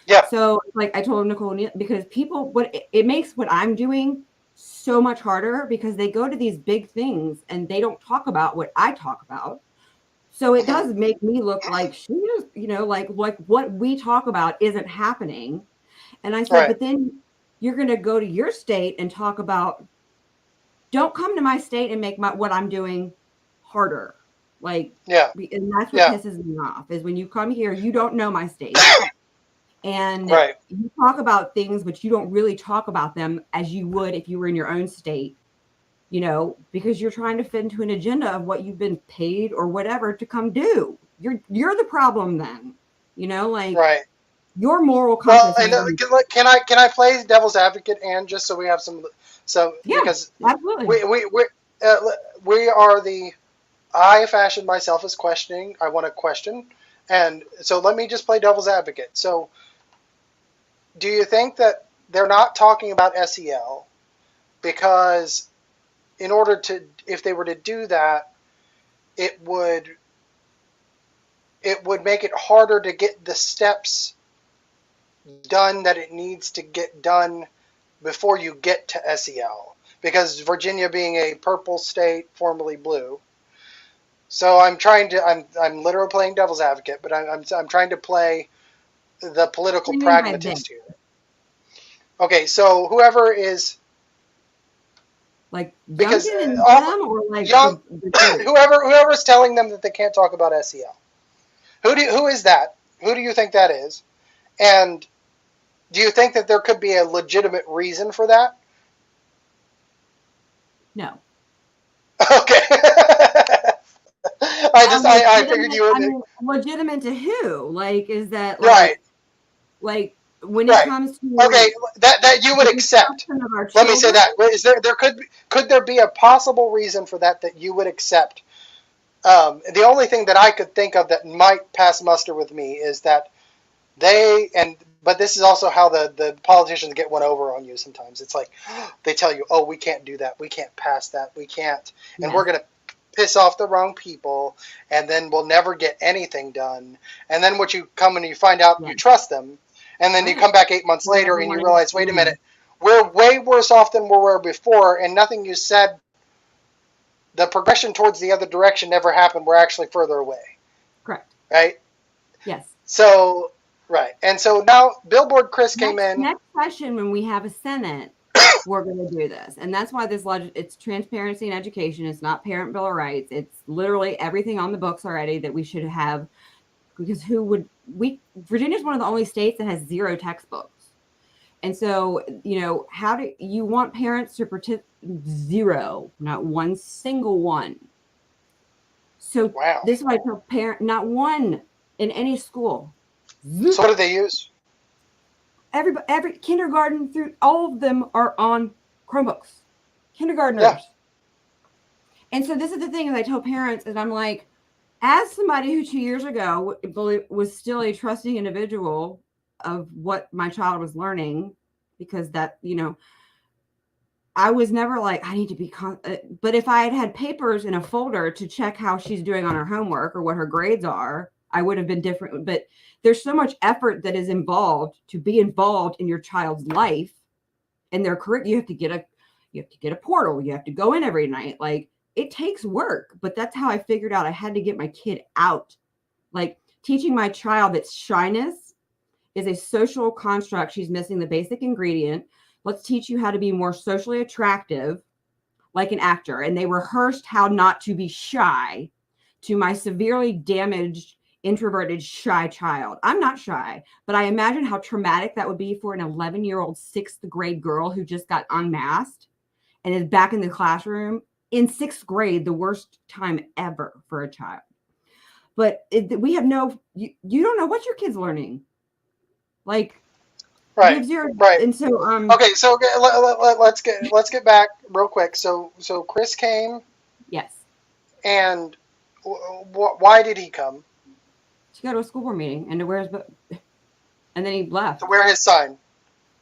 Yeah. So like I told Nicole, because people, it makes what I'm doing so much harder, because they go to these big things and they don't talk about what I talk about. So it does make me look like she is, you know, like what we talk about isn't happening. And I said, but then you're going to go to your state and talk about don't come to my state and make what I'm doing harder. Like, Yeah. And that's what Yeah. pisses me off is when you come here, you don't know my state. And Right. you talk about things, but you don't really talk about them as you would if you were in your own state, you know, because you're trying to fit into an agenda of what you've been paid or whatever to come do. You're the problem then, you know, like Right. your moral Well, compass. and can I play devil's advocate, and just so we have some, Yeah, because absolutely. we are the, I fashioned myself as questioning. I want to question, and so let me just play devil's advocate. So, do you think that they're not talking about SEL because in order to, if they were to do that, it would make it harder to get the steps done that it needs to get done before you get to SEL, because Virginia being a purple state, formerly blue. So I'm literally playing devil's advocate, but I'm trying to play the political pragmatist here. Okay, so whoever is like because Youngkin and them, or like young, whoever's telling them that they can't talk about SEL. Who is that? Who do you think that is? And do you think that there could be a legitimate reason for that? No. Okay. I figured you would. I mean, legitimate to who? Like, is that like, right? Like when it comes to that you would accept. Let me say that. Is there could there be a possible reason for that you would accept? The only thing that I could think of that might pass muster with me is that but this is also how the politicians get one over on you sometimes. It's like they tell you, oh, we can't do that, we can't pass that, we can't, and we're going to piss off the wrong people, and then we'll never get anything done. And then what you come and you find out you trust them, and then you come back 8 months later and you realize, wait a minute, we're way worse off than we were before, and nothing you said, the progression towards the other direction never happened. We're actually further away. Correct. Right? Yes. So, right. And so now Billboard Chris came in. Next session, when we have a Senate, we're going to do this. And that's why it's transparency in education. It's not Parent Bill of Rights. It's literally everything on the books already that we should have. Because Virginia's one of the only states that has 0 textbooks. And so, you know, how do you want parents to participate? 0, not one single one. So this is why I tell parents, not one in any school. So what do they use? Every kindergarten through all of them are on Chromebooks. Kindergartners. Yeah. And so this is the thing, is I tell parents, and I'm like, as somebody who 2 years ago was still a trusting individual of what my child was learning, because that, you know, I was never like, I need to be, but if I had papers in a folder to check how she's doing on her homework or what her grades are, I would have been different. But there's so much effort that is involved to be involved in your child's life and their career. You have to get a portal. You have to go in every night. Like, it takes work, but that's how I figured out I had to get my kid out. Like, teaching my child that shyness is a social construct. She's missing the basic ingredient. Let's teach you how to be more socially attractive, like an actor. And they rehearsed how not to be shy to my severely damaged, introverted, shy child. I'm not shy, but I imagine how traumatic that would be for an 11-year-old 6th grade girl who just got unmasked and is back in the classroom in 6th grade, the worst time ever for a child. But we have you don't know what your kid's learning. Like, right. And so okay, so let's get back real quick. So Chris came. Yes. And why did he come? To go to a school board meeting and to wear his and then he left. To wear his sign.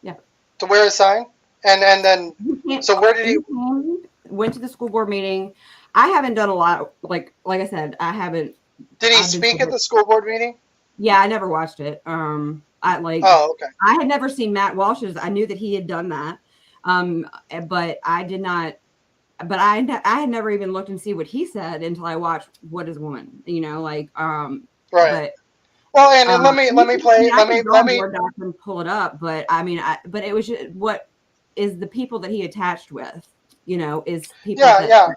Yeah. To wear his sign, and then so where did he? Went to the school board meeting. I haven't done a lot. Like I said, I haven't. Did he speak at the school board meeting? Yeah, I never watched it. Oh, okay. I had never seen Matt Walsh's. I knew that he had done that, but I did not. But I had never even looked and see what he said until I watched What Is Woman. You know, like right. But, well, and let me play. Let me pull it up. But I mean, but it was just, what is the people that he attached with. is people Yeah, that. yeah.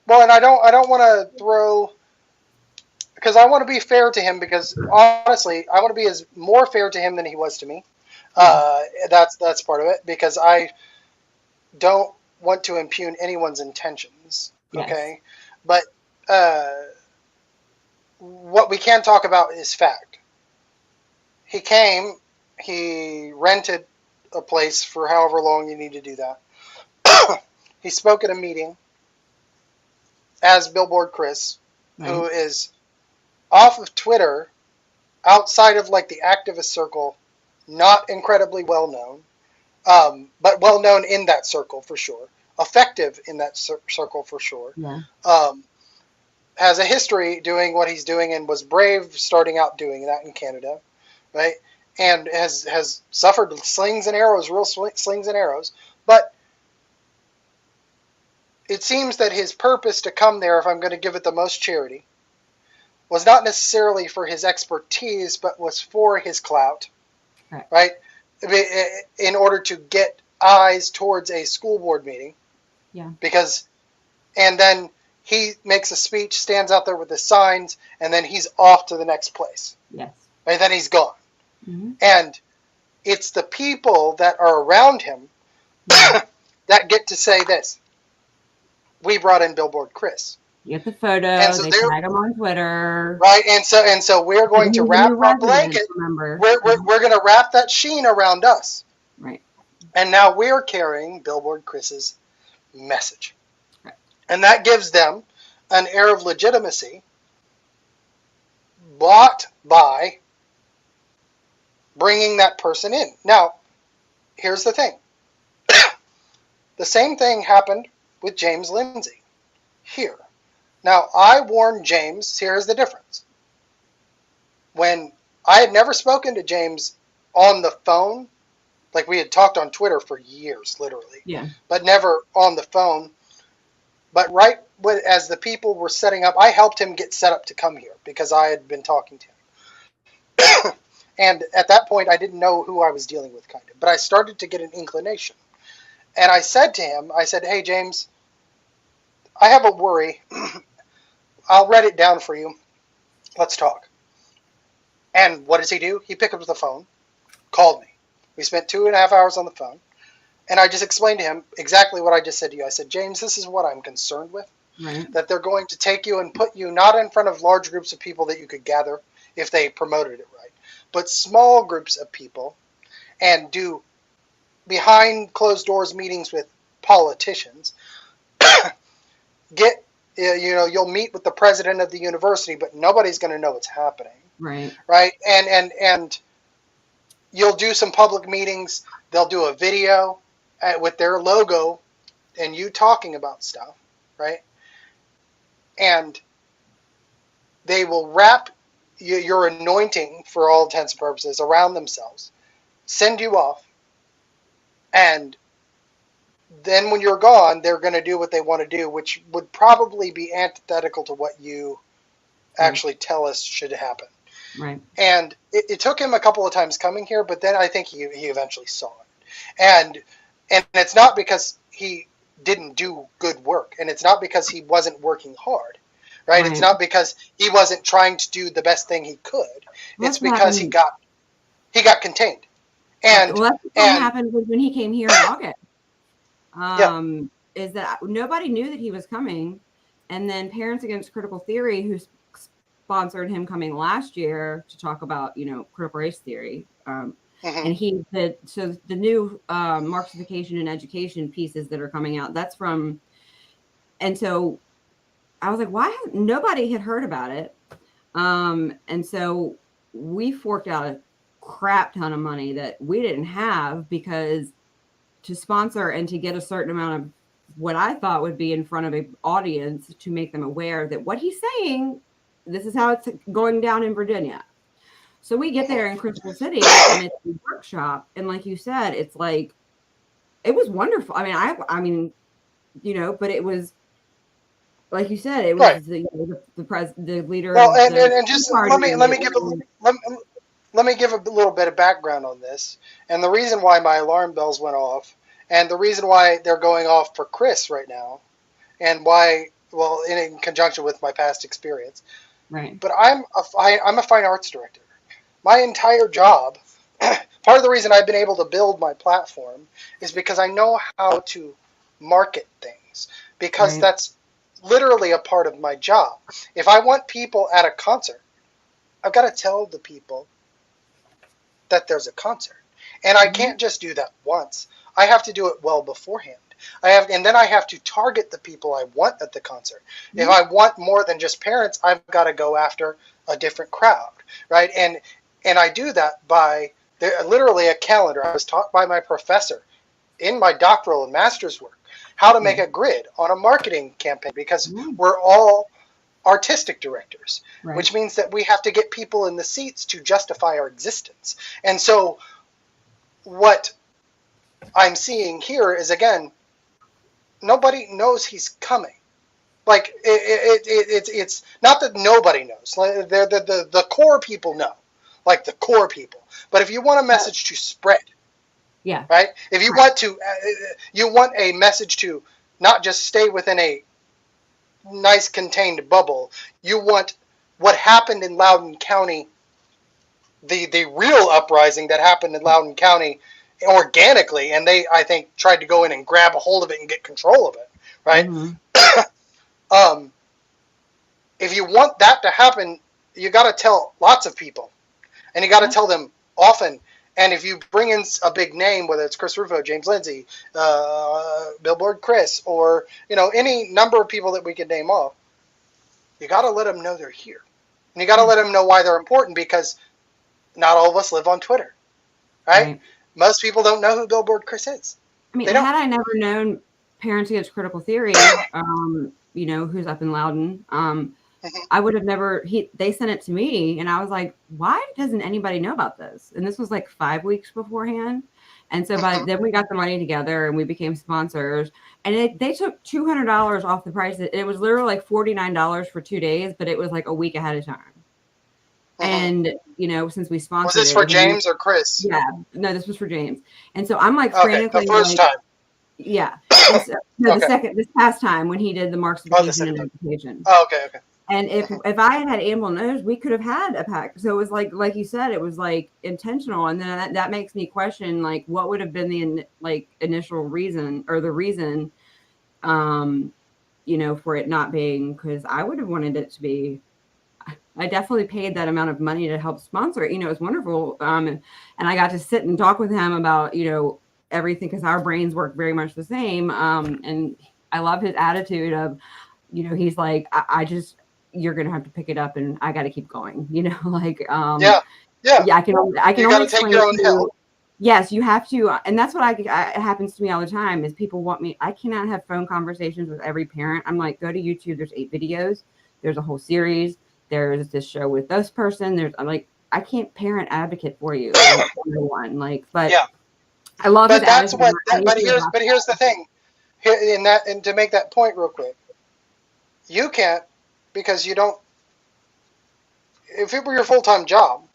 Well, and I don't want to throw, because I want to be fair to him, because honestly, I want to be as more fair to him than he was to me. That's part of it, because I don't want to impugn anyone's intentions. Yes. Okay, but what we can talk about is fact. He came, he rented a place for however long you need to do that. He spoke at a meeting as Billboard Chris, who is off of Twitter, outside of like the activist circle, not incredibly well known, but well known in that circle for sure, effective in that circle for sure. Yeah. Has a history doing what he's doing and was brave starting out doing that in Canada, right? And has suffered slings and arrows, real slings and arrows. But it seems that his purpose to come there, if I'm going to give it the most charity, was not necessarily for his expertise, but was for his clout, right? In order to get eyes towards a school board meeting. Yeah. And then he makes a speech, stands out there with the signs, and then he's off to the next place. Yes. And then he's gone. Mm-hmm. And it's the people that are around him that get to say this. We brought in Billboard Chris. You get the photo, so they tag him on Twitter. Right, and so we're going to wrap our blanket. Remember. We're going to wrap that sheen around us. Right. And now we're carrying Billboard Chris's message. Right. And that gives them an air of legitimacy bought by bringing that person in. Now, here's the thing. The same thing happened with James Lindsay here. Now, I warned James, here's the difference. When I had never spoken to James on the phone, like we had talked on Twitter for years, literally, but never on the phone. But right as the people were setting up, I helped him get set up to come here because I had been talking to him. And at that point, I didn't know who I was dealing with, kind of. But I started to get an inclination. And I said to him, I said, hey, James, I have a worry. I'll write it down for you. Let's talk. And what does he do? He picked up the phone, called me. We spent 2.5 hours on the phone. And I just explained to him exactly what I just said to you. I said, James, this is what I'm concerned with. Right. That they're going to take you and put you not in front of large groups of people that you could gather if they promoted it right, but small groups of people, and do behind closed doors meetings with politicians. You'll meet with the president of the university, but nobody's going to know what's happening. Right. Right. And you'll do some public meetings. They'll do a video with their logo and you talking about stuff. Right. And they will wrap your anointing, for all intents and purposes, around themselves, send you off, and then when you're gone, they're going to do what they want to do, which would probably be antithetical to what you actually tell us should happen. Right. And it took him a couple of times coming here, but then I think he eventually saw it. And it's not because he didn't do good work, and it's not because he wasn't working hard. Right? It's not because he wasn't trying to do the best thing he could. It's because he got contained. And that's what happened when he came here in August. Is that nobody knew that he was coming, and then Parents Against Critical Theory, who sponsored him coming last year to talk about critical race theory, and the new Marxification and education pieces that are coming out. That's from, and so. I was like, why nobody had heard about it? And so we forked out a crap ton of money that we didn't have, because to sponsor and to get a certain amount of what I thought would be in front of an audience to make them aware that what he's saying, this is how it's going down in Virginia. So we get there in Crystal City and it's a workshop. And like you said, it's like, it was wonderful. I mean, but it was, like you said, it was the leader. Well, and just let me give a little bit of background on this. And the reason why my alarm bells went off And the reason why they're going off for Chris right now, and why, well, in conjunction with my past experience, Right. but I'm a fine arts director. My entire job, part of the reason I've been able to build my platform is because I know how to market things, because Right. that's literally a part of my job. If I want people at a concert, I've got to tell the people that there's a concert. And I can't just do that once. I have to do it well beforehand. And then I have to target the people I want at the concert. If I want more than just parents, I've got to go after a different crowd, right? And I do that by literally a calendar. I was taught by my professor in my doctoral and master's work how to make a grid on a marketing campaign, because we're all artistic directors, Right. which means that we have to get people in the seats to justify our existence. And so what I'm seeing here is, again, nobody knows he's coming. Like, it's not that nobody knows. Like, the core people know, like the core people. But if you want a message to spread, Yeah. right? If you want to, you want a message to not just stay within a nice contained bubble. You want what happened in Loudoun County, the real uprising that happened in Loudoun County organically, and they, I think, tried to go in and grab a hold of it and get control of it, right? If you want that to happen, you got to tell lots of people, and you got to tell them often. And if you bring in a big name, whether it's Chris Rufo, James Lindsay, Billboard Chris, or any number of people that we could name off, you got to let them know they're here, and you got to let them know why they're important, because not all of us live on Twitter, right? Most people don't know who Billboard Chris is. I mean, had I never known Parents Against Critical Theory, who's up in Loudoun, I would have never. They sent it to me, and I was like, "Why doesn't anybody know about this?" And this was like 5 weeks beforehand, and so then we got the money together and we became sponsors. And they took $200 off the price. It was literally like $49 for 2 days, but it was like a week ahead of time. And since we sponsored, was this for James or Chris? Yeah, no, this was for James. And so I'm like frantically. The first time. Yeah. So, no, this past time when he did the marksification and notification. Oh, okay. And if I had ample notice, we could have had a pack. So it was like you said, it was like intentional. And then that makes me question, like, what would have been the initial reason, or the reason, for it not being, because I would have wanted it to be. I definitely paid that amount of money to help sponsor it. It was wonderful. And I got to sit and talk with him about, everything, because our brains work very much the same. And I love his attitude of, he's like, I just, you're going to have to pick it up and I got to keep going, like, yeah. I can only take your own help. Yes, you have to. And that's what it happens to me all the time is people want me. I cannot have phone conversations with every parent. I'm like, go to YouTube. There's 8 videos. There's a whole series. There's this show with this person. I'm like, I can't parent advocate for you. But yeah. I love but his that's attitude. But here's the thing. And to make that point real quick, you can't, because you don't. If it were your full-time job,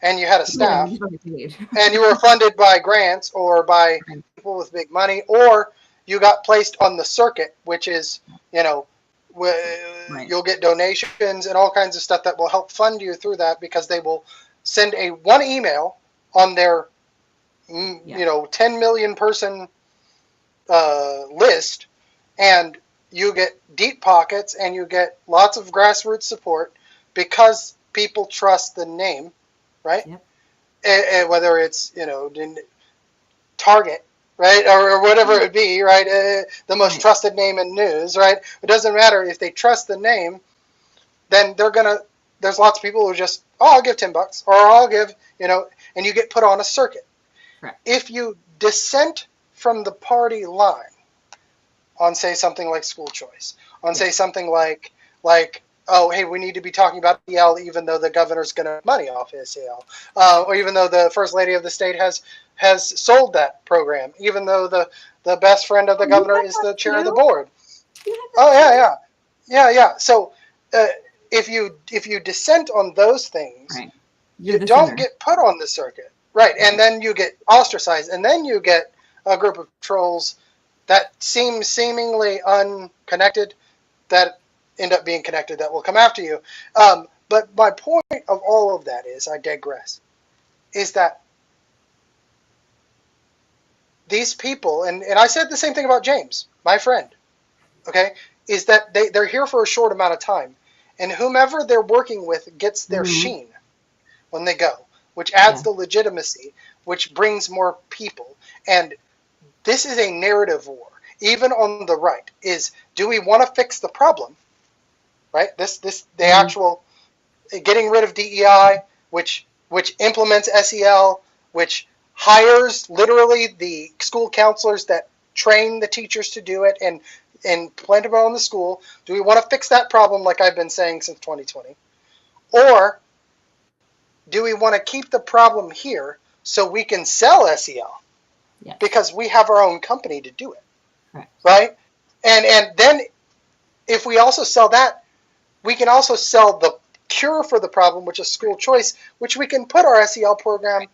and you had a staff, and you were funded by grants or by people with big money, or you got placed on the circuit, which is, you'll get donations and all kinds of stuff that will help fund you through that, because they will send one email on their 10 million person list, and you get deep pockets and you get lots of grassroots support because people trust the name, right? Yep. And whether it's Target, right, or whatever it would be, right, the most trusted name in news, right? It doesn't matter if they trust the name, then there's lots of people who just, I'll give $10, or I'll give, and you get put on a circuit. Right. If you dissent from the party line on, say, something like school choice, on, say, something like, oh, hey, we need to be talking about EL even though the governor's going to make money off SEL, or even though the first lady of the state has sold that program, even though the best friend of the governor is the chair of the board. Oh, yeah. So if you dissent on those things, you don't get put on the circuit. Right, and then you get ostracized, and then you get a group of trolls that seem seemingly unconnected that end up being connected that will come after you. But my point of all of that is, I digress, is that these people, and I said the same thing about James, my friend, okay, is that they're here for a short amount of time. And whomever they're working with gets their sheen when they go, which adds the legitimacy, which brings more people. And this is a narrative war, even on the right, is do we want to fix the problem, right? The actual getting rid of DEI, which implements SEL, which hires literally the school counselors that train the teachers to do it and plant them on the school. Do we want to fix that problem like I've been saying since 2020? Or do we want to keep the problem here so we can sell SEL? Yes. Because we have our own company to do it. Right? And then if we also sell that, we can also sell the cure for the problem, which is school choice, which we can put our SEL program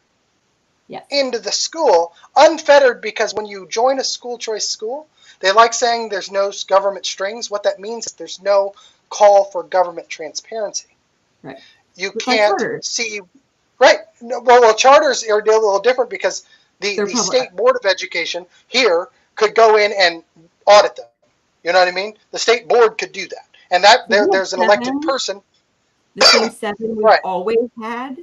into the school unfettered, because when you join a school choice school, they like saying there's no government strings. What that means is there's no call for government transparency. Right. You can't see. Right. No, well, charters are a little different because the state board of education here could go in and audit them. You know what I mean? The state board could do that. And that there's an elected person. The same 7 we've always had.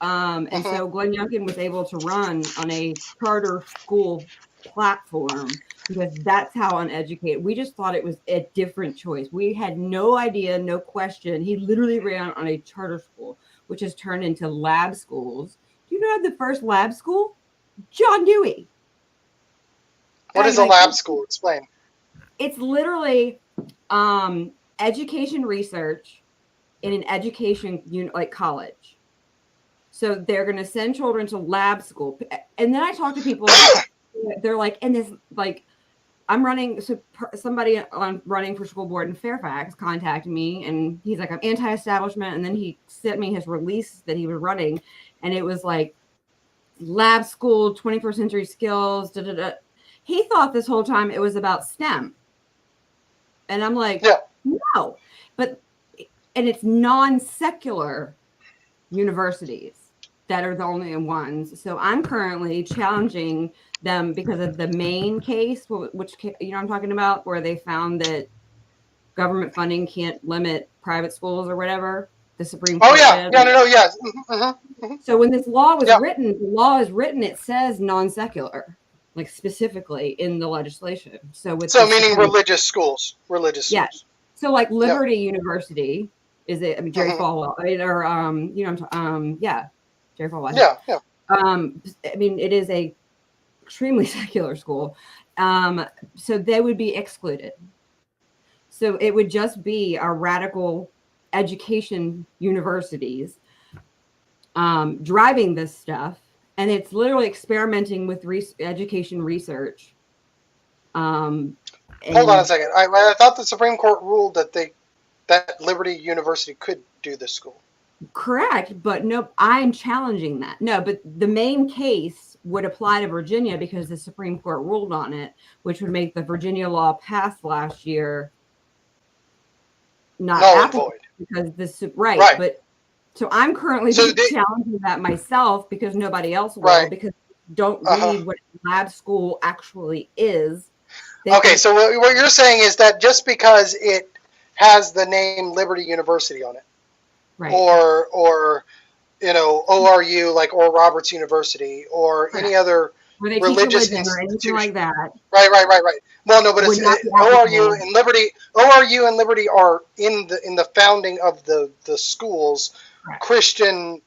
And so Glenn Youngkin was able to run on a charter school platform because that's how uneducated. We just thought it was a different choice. We had no idea, no question. He literally ran on a charter school, which has turned into lab schools. Do you know the first lab school? John Dewey. What is a lab school? Explain. It's literally education research in an education unit, like college. So they're going to send children to lab school. And then I talk to people, they're like, and this, like, I'm running, so somebody on running for school board in Fairfax contacted me, and he's like, I'm anti-establishment. And then he sent me his release that he was running, and it was like lab school, 21st century skills, da, da, da. He thought this whole time it was about STEM. And I'm like, no. But, and it's non-secular universities that are the only ones. So I'm currently challenging them because of the main case, which, you know, I'm talking about, where they found that government funding can't limit private schools or whatever. The Supreme Court. Yes. So when this law was written, the law is written, it says non-secular, like specifically in the legislation. So meaning religious schools. Yeah. So like Liberty University is it? I mean, Jerry Falwell, or Jerry Falwell. Yeah. I mean, it is a extremely secular school. So they would be excluded. So it would just be a radical education universities driving this stuff. And it's literally experimenting with education research. Hold on a second. I thought the Supreme Court ruled that Liberty University could do this school. Correct, but no, I'm challenging that. No, but the main case would apply to Virginia because the Supreme Court ruled on it, which would make the Virginia law passed last year not applicable because this right. But so I'm currently challenging that myself because nobody else will because don't read what lab school actually is. Okay, so what you're saying is that just because it has the name Liberty University on it, right, or you know, ORU, like Oral Roberts University, or any other religious institution like that. Right. Well, no, but it's ORU and Liberty are in the founding of the schools, right. Christian,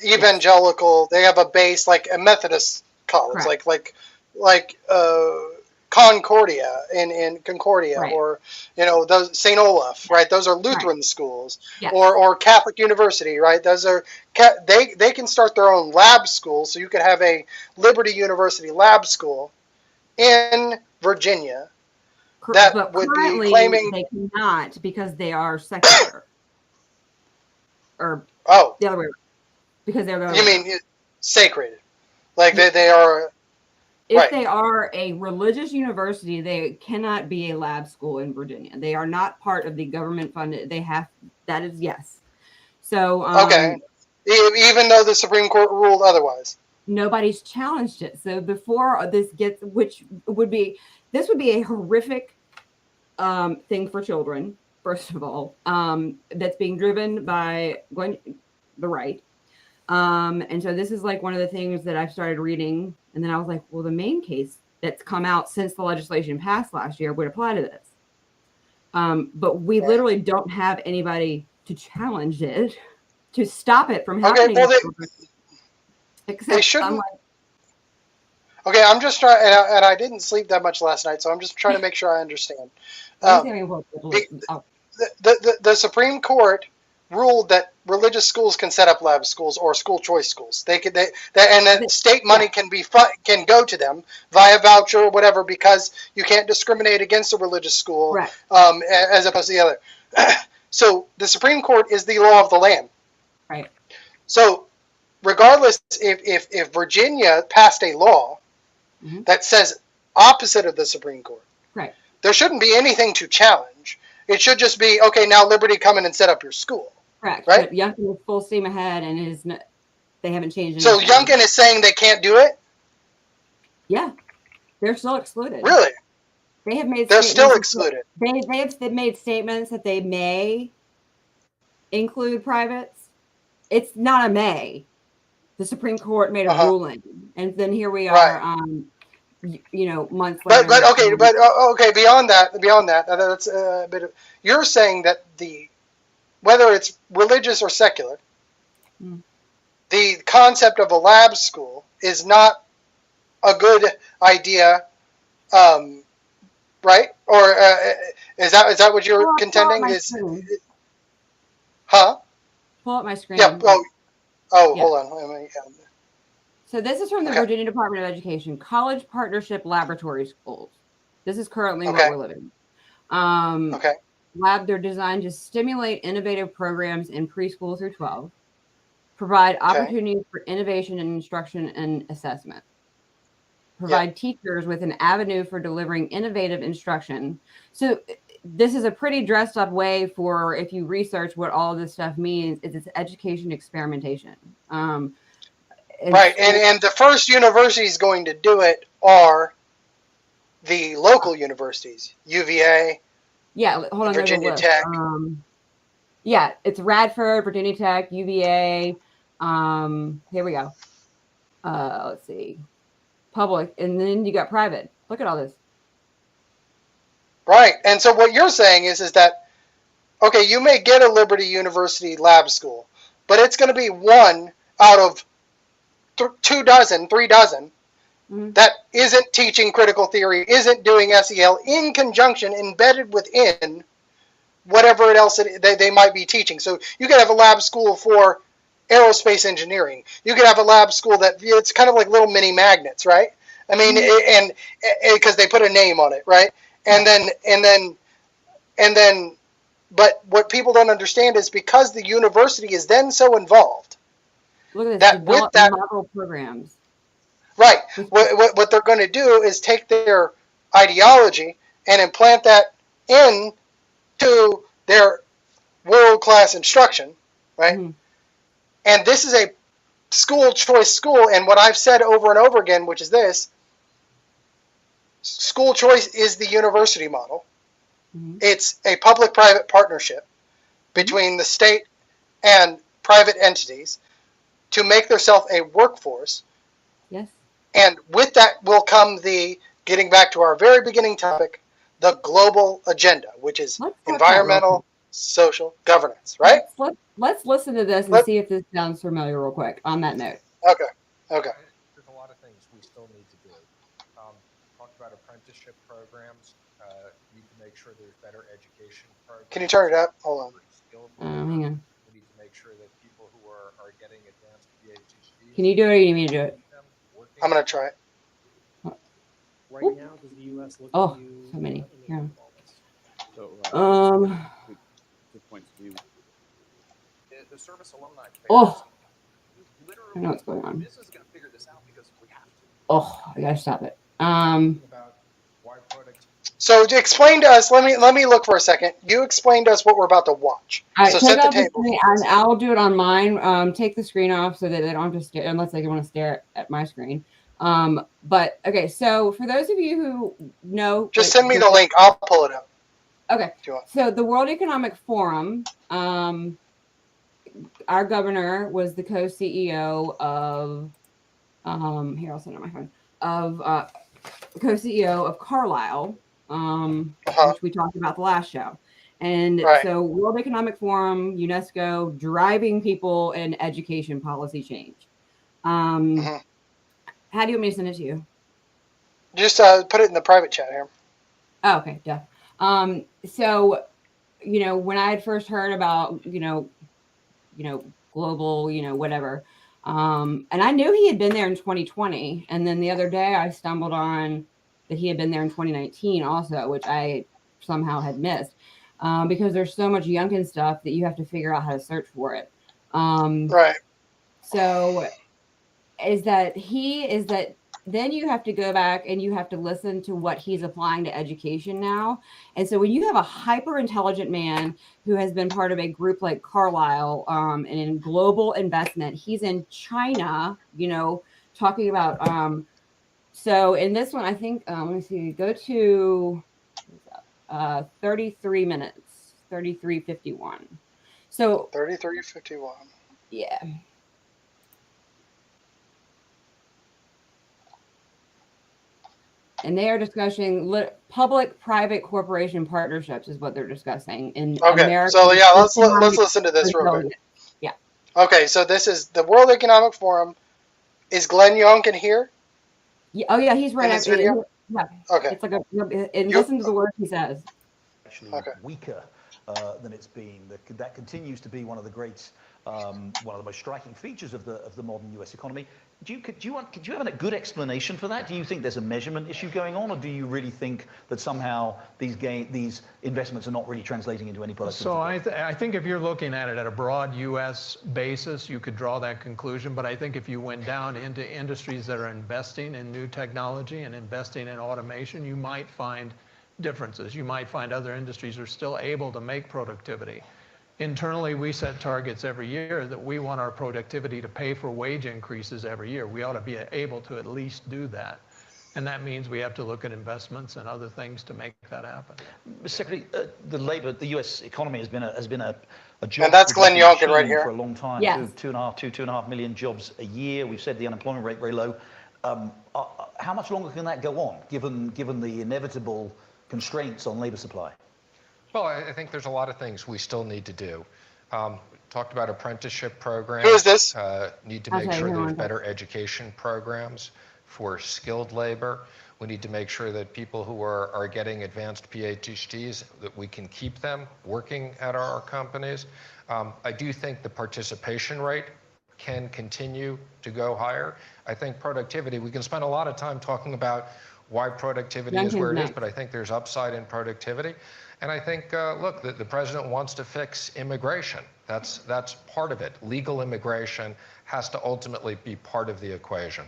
evangelical. They have a base like a Methodist college, right. like Concordia in Concordia, right. Or those St. Olaf, right? Those are Lutheran right. schools, yes. or Catholic University, right? Those are they can start their own lab school, so you could have a Liberty University lab school in Virginia that but would be claiming they cannot because they are secular, or the other way around, because they're the you mean sacred, like they are. If they are a religious university, they cannot be a lab school in Virginia. They are not part of the government funded. That is yes. So Okay. Even though the Supreme Court ruled otherwise. Nobody's challenged it. So before this gets, this would be a horrific thing for children, first of all, that's being driven by the right. And so this is like one of the things that I've started reading. And then I was like, well, the main case that's come out since the legislation passed last year would apply to this. But we literally don't have anybody to challenge it, to stop it from happening. Okay, well, they shouldn't. Okay, I'm just trying, and I didn't sleep that much last night, so I'm just trying to make sure I understand. The Supreme Court ruled that religious schools can set up lab schools or school choice schools. They could, and that state money can go to them via voucher or whatever, because you can't discriminate against a religious school, right, as opposed to the other. So the Supreme Court is the law of the land. Right. So regardless, if Virginia passed a law that says opposite of the Supreme Court, right, there shouldn't be anything to challenge. It should just be, okay, now Liberty, come in and set up your school. Correct. Right? But Youngkin is full steam ahead, and they haven't changed So anything. Youngkin is saying they can't do it? Yeah. They're still excluded. Really? They have made. They're still excluded. They have made statements that they may include privates. It's not a may. The Supreme Court made a ruling, and then here we are. Right. Months later. But okay. Beyond that, that's a bit of. You're saying that whether it's religious or secular, the concept of a lab school is not a good idea, right? Or is that what you're contending? Huh? Pull up my screen. Yeah. Oh, hold on. So this is from the Virginia Department of Education, College Partnership Laboratory Schools. This is currently what we're living. They're designed to stimulate innovative programs in preschool through 12, provide opportunities for innovation in instruction and assessment, provide teachers with an avenue for delivering innovative instruction. So this is a pretty dressed up way for, if you research what all of this stuff means, it's education experimentation. Right, and the first universities going to do it are the local universities, UVA. Yeah, hold on, Virginia Tech. Yeah, it's Radford, Virginia Tech, UVA. Here we go. Let's see, public, and then you got private. Look at all this. Right, and so what you're saying is that, okay, you may get a Liberty University lab school, but it's going to be one out of 3 dozen that isn't teaching critical theory, isn't doing SEL in conjunction, embedded within whatever else they might be teaching. So you could have a lab school for aerospace engineering. You could have a lab school that it's kind of like little mini magnets, right? I mean, and because they put a name on it, right? And then, but what people don't understand is because the university is then so involved. Look at this, with that model programs. Right. What they're going to do is take their ideology and implant that into their world-class instruction, right? And this is a school choice school, and what I've said over and over again, which is this: school choice is the university model. It's a public-private partnership between the state and private entities to make themselves a workforce. Yes. And with that will come getting back to our very beginning topic, the global agenda, which is environmental, social governance, right? Let's listen to this and see if this sounds familiar real quick on that note. Okay. There's a lot of things we still need to do. Talked about apprenticeship programs. Need to make sure there's better education programs. Can you turn it up? Hold on. Hang on. We need to make sure that people who are getting advanced PhDs. Can you do it, or do you need me to do it? I'm going to try it. Right now, does the U.S. look so many. Yeah. So, good points. The service alumni. I know what's going on. This is going to figure this out because we have to. Oh, I gotta stop it. About why productivity. So to explain to us, let me look for a second. You explain to us what we're about to watch. All right, So take set the off the table. screen, and I'll do it on mine. Take the screen off so that they don't have to stare, unless they want to stare at my screen. But okay, so for those of you who know, Just send me the link. I'll pull it up. Okay, so the World Economic Forum, our governor was the co-CEO of, here, I'll send it on my phone, of co-CEO of Carlisle, which we talked about the last show. And so World Economic Forum, UNESCO, driving people in education policy change. How do you want me to send it to you? Just put it in the private chat here. Oh, okay, yeah. So, you know, when I had first heard about, you know, global, you know, whatever, and I knew he had been there in 2020. And then the other day I stumbled on that he had been there in 2019 also, which I somehow had missed, because there's so much Youngkin stuff that you have to figure out how to search for it. So then you have to go back and you have to listen to what he's applying to education now. And so when you have a hyper intelligent man who has been part of a group like Carlisle, and in global investment, he's in China, you know, talking about, so in this one, I think, let me see, go to 33 minutes, 33:51. So 33:51. Yeah. And they are discussing public-private corporation partnerships is what they're discussing in America. So yeah, let's listen to this real quick. Yeah. Okay, so this is the World Economic Forum. Is Glenn Youngkin here? Yeah, oh yeah, he's right. In this video? Yeah. Okay. It's like and listen to the words he says. Actually weaker than it's been. That continues to be one of the great, one of the most striking features of the modern U.S. economy. Do you have a good explanation for that? Do you think there's a measurement issue going on, or do you really think that somehow these investments are not really translating into any productivity? So I think if you're looking at it at a broad U.S. basis, you could draw that conclusion. But I think if you went down into industries that are investing in new technology and investing in automation, you might find differences. You might find other industries are still able to make productivity. Internally, we set targets every year that we want our productivity to pay for wage increases every year. We ought to be able to at least do that. And that means we have to look at investments and other things to make that happen. Secretary, the U.S. economy has been a job. And that's Glenn Youngkin right here. For a long time. Yes. 2.5 million jobs a year. We've said the unemployment rate very low. How much longer can that go on, given the inevitable constraints on labor supply? Well, I think there's a lot of things we still need to do. Talked about apprenticeship programs. Who is this? Need to make sure there's better education programs for skilled labor. We need to make sure that people who are getting advanced PhDs, that we can keep them working at our companies. I do think the participation rate can continue to go higher. I think productivity, we can spend a lot of time talking about why productivity is where it is, but I think there's upside in productivity. And I think, look, the president wants to fix immigration. That's part of it. Legal immigration has to ultimately be part of the equation.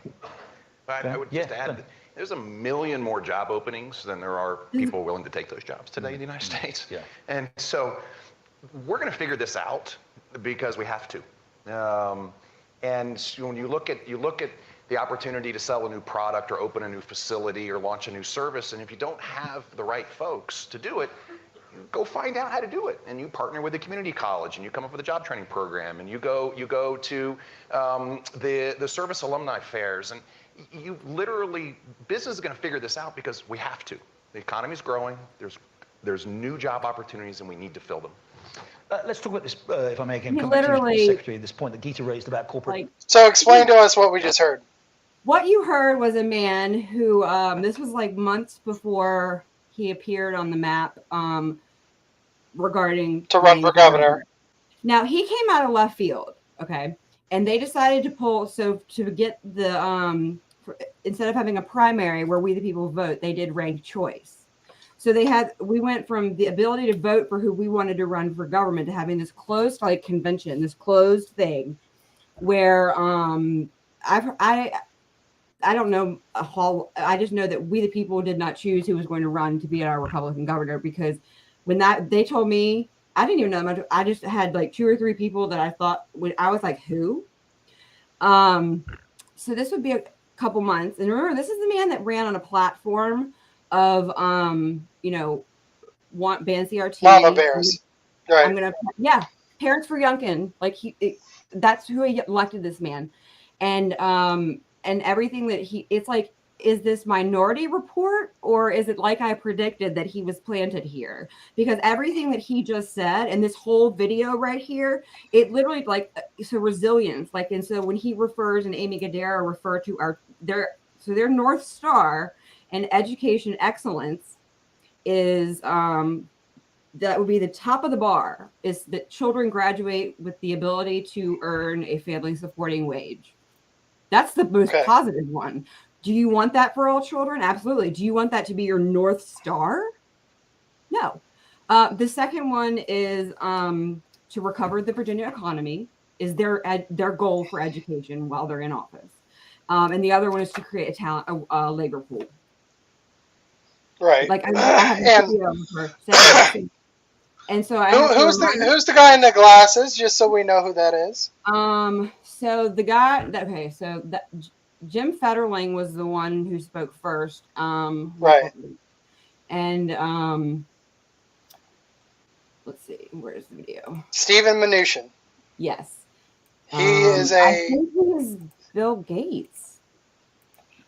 I would just add that there's 1 million more job openings than there are people willing to take those jobs today in the United States. Yeah. And so we're going to figure this out because we have to. And when you look at the opportunity to sell a new product or open a new facility or launch a new service, and if you don't have the right folks to do it, you go find out how to do it, and you partner with a community college, and you come up with a job training program, and you go to the service alumni fairs, and you literally, business is going to figure this out because we have to. The economy's growing. There's new job opportunities, and we need to fill them. Let's talk about this, if I may, again, come back to you, Secretary, this point that Geeta raised about corporate. So explain to us what we just heard. What you heard was a man who, this was like months before he appeared on the map, regarding to run for governor. Now he came out of left field, okay, and they decided to pull. So to get the instead of having a primary where we the people vote, they did ranked choice. So we went from the ability to vote for who we wanted to run for government to having this closed like convention, this closed thing, where I don't know I just know that we the people did not choose who was going to run to be our Republican governor, because when they told me, I didn't even know much. I just had like 2 or 3 people that I thought I was like, who? So this would be a couple months. And remember, this is the man that ran on a platform of, want ban CRT. Mama bears. Right. I'm going to, Parents for Youngkin. Like that's who he elected, this man. And everything that it's like, is this Minority Report, or is it like I predicted that he was planted here? Because everything that he just said and this whole video right here, it literally so resilience, and so when he refers and Amy Gadara refer to their North Star and education excellence is that would be the top of the bar, is that children graduate with the ability to earn a family supporting wage. That's the most positive one. Do you want that for all children? Absolutely. Do you want that to be your North Star? No. The second one is to recover the Virginia economy, is their goal for education while they're in office. And the other one is to create a labor pool. Right. Like I have a video of her saying and so who's the guy in the glasses, just so we know who that is? So the guy Jim Fetterling was the one who spoke first. Right. And let's see, where's the video? Stephen Mnuchin. Yes. He is I think he was Bill Gates.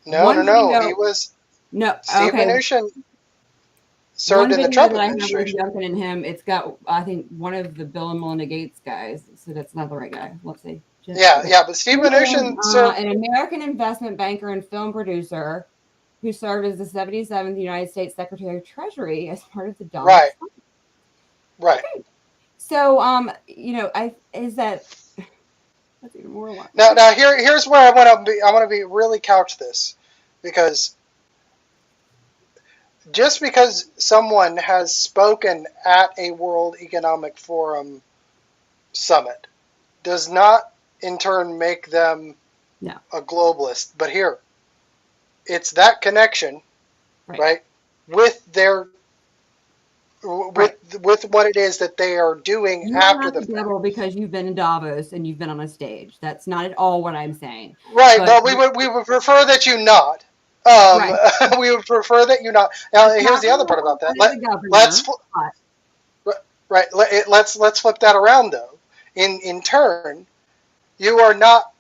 No. He was Steve Mnuchin served in the Trump administration. Youngkin and him, it's got, I think, one of the Bill and Melinda Gates guys. So that's not the right guy. Let's see. But Steve Mnuchin served, an American investment banker and film producer who served as the 77th United States Secretary of Treasury as part of the Donald Trump. Right. Okay. So, is that that's even more. Now here's where I want to be really couch this, because just because someone has spoken at a World Economic Forum summit does not in turn make them a globalist. But here, it's that connection, right, with their with what it is that they are doing after the fact. Because you've been in Davos and you've been on a stage. That's not at all what I'm saying. Right, but we would prefer that you not. We would prefer that you not. Now, here's the other part about that. Let's flip that around though. In turn, you are not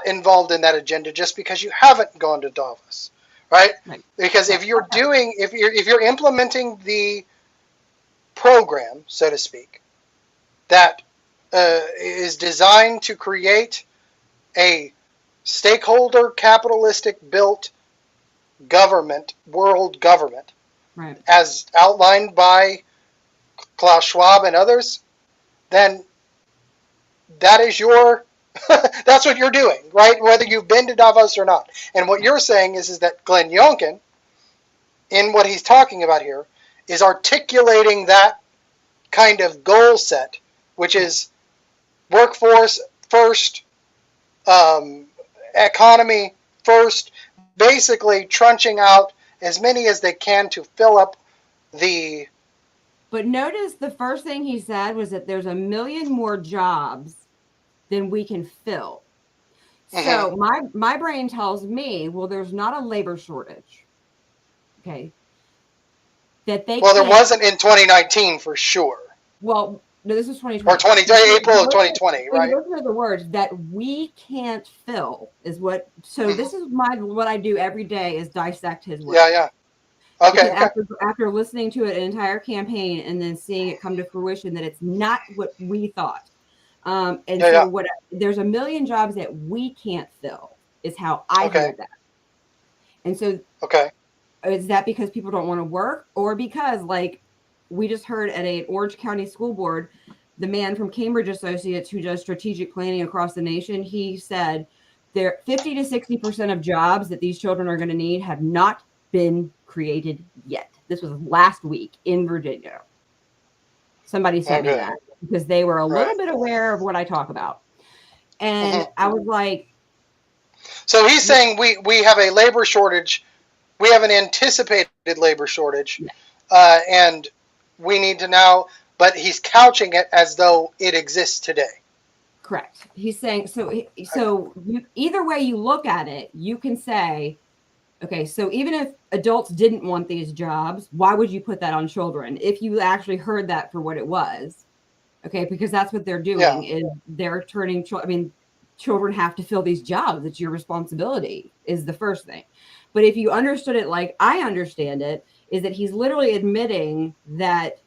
involved in that agenda just because you haven't gone to Davos, right? Because if you're implementing the program, so to speak, that is designed to create a stakeholder capitalistic built government, world government, as outlined by Klaus Schwab and others, then that is that's what you're doing, right? Whether you've been to Davos or not. And what you're saying is that Glenn Youngkin, in what he's talking about here, is articulating that kind of goal set, which is workforce first, economy first, basically trunching out as many as they can to fill up the... But notice the first thing he said was that there's 1 million more jobs than we can fill. So my brain tells me, well, there's not a labor shortage. Okay. That they there wasn't in 2019 for sure. Well, no, this is 2020. Or April of 2020, right? Those are the words that we can't fill is what. So this is what I do every day is dissect his words. Yeah. Okay. After listening to an entire campaign and then seeing it come to fruition that it's not what we thought. There's 1 million jobs that we can't fill is how I hear that. And so is that because people don't want to work, or because, like we just heard at an Orange County school board, the man from Cambridge Associates who does strategic planning across the nation, he said there 50 to 60% of jobs that these children are going to need have not been created yet. This was last week in Virginia. Somebody sent me that because they were a little bit aware of what I talk about. And I was like, So he's saying we have a labor shortage. We have an anticipated labor shortage, and we need to now. But he's couching it as though it exists today. Correct. He's saying either way you look at it, you can say, okay, so even if adults didn't want these jobs, why would you put that on children? If you actually heard that for what it was, okay, because that's what they're doing is they're turning. Children have to fill these jobs. It's your responsibility is the first thing. But if you understood it like I understand it, is that he's literally admitting that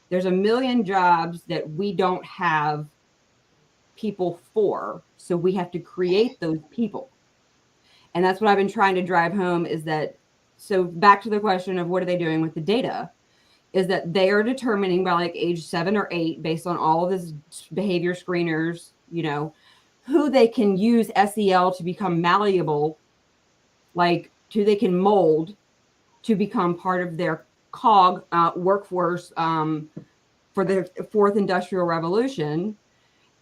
there's a million jobs that we don't have people for, so we have to create those people. And that's what I've been trying to drive home is that, so back to the question of what are they doing with the data, is that they are determining by like age 7 or 8, based on all of this behavior screeners, who they can use SEL to become malleable, like who they can mold to become part of their cog workforce for the 4th industrial revolution.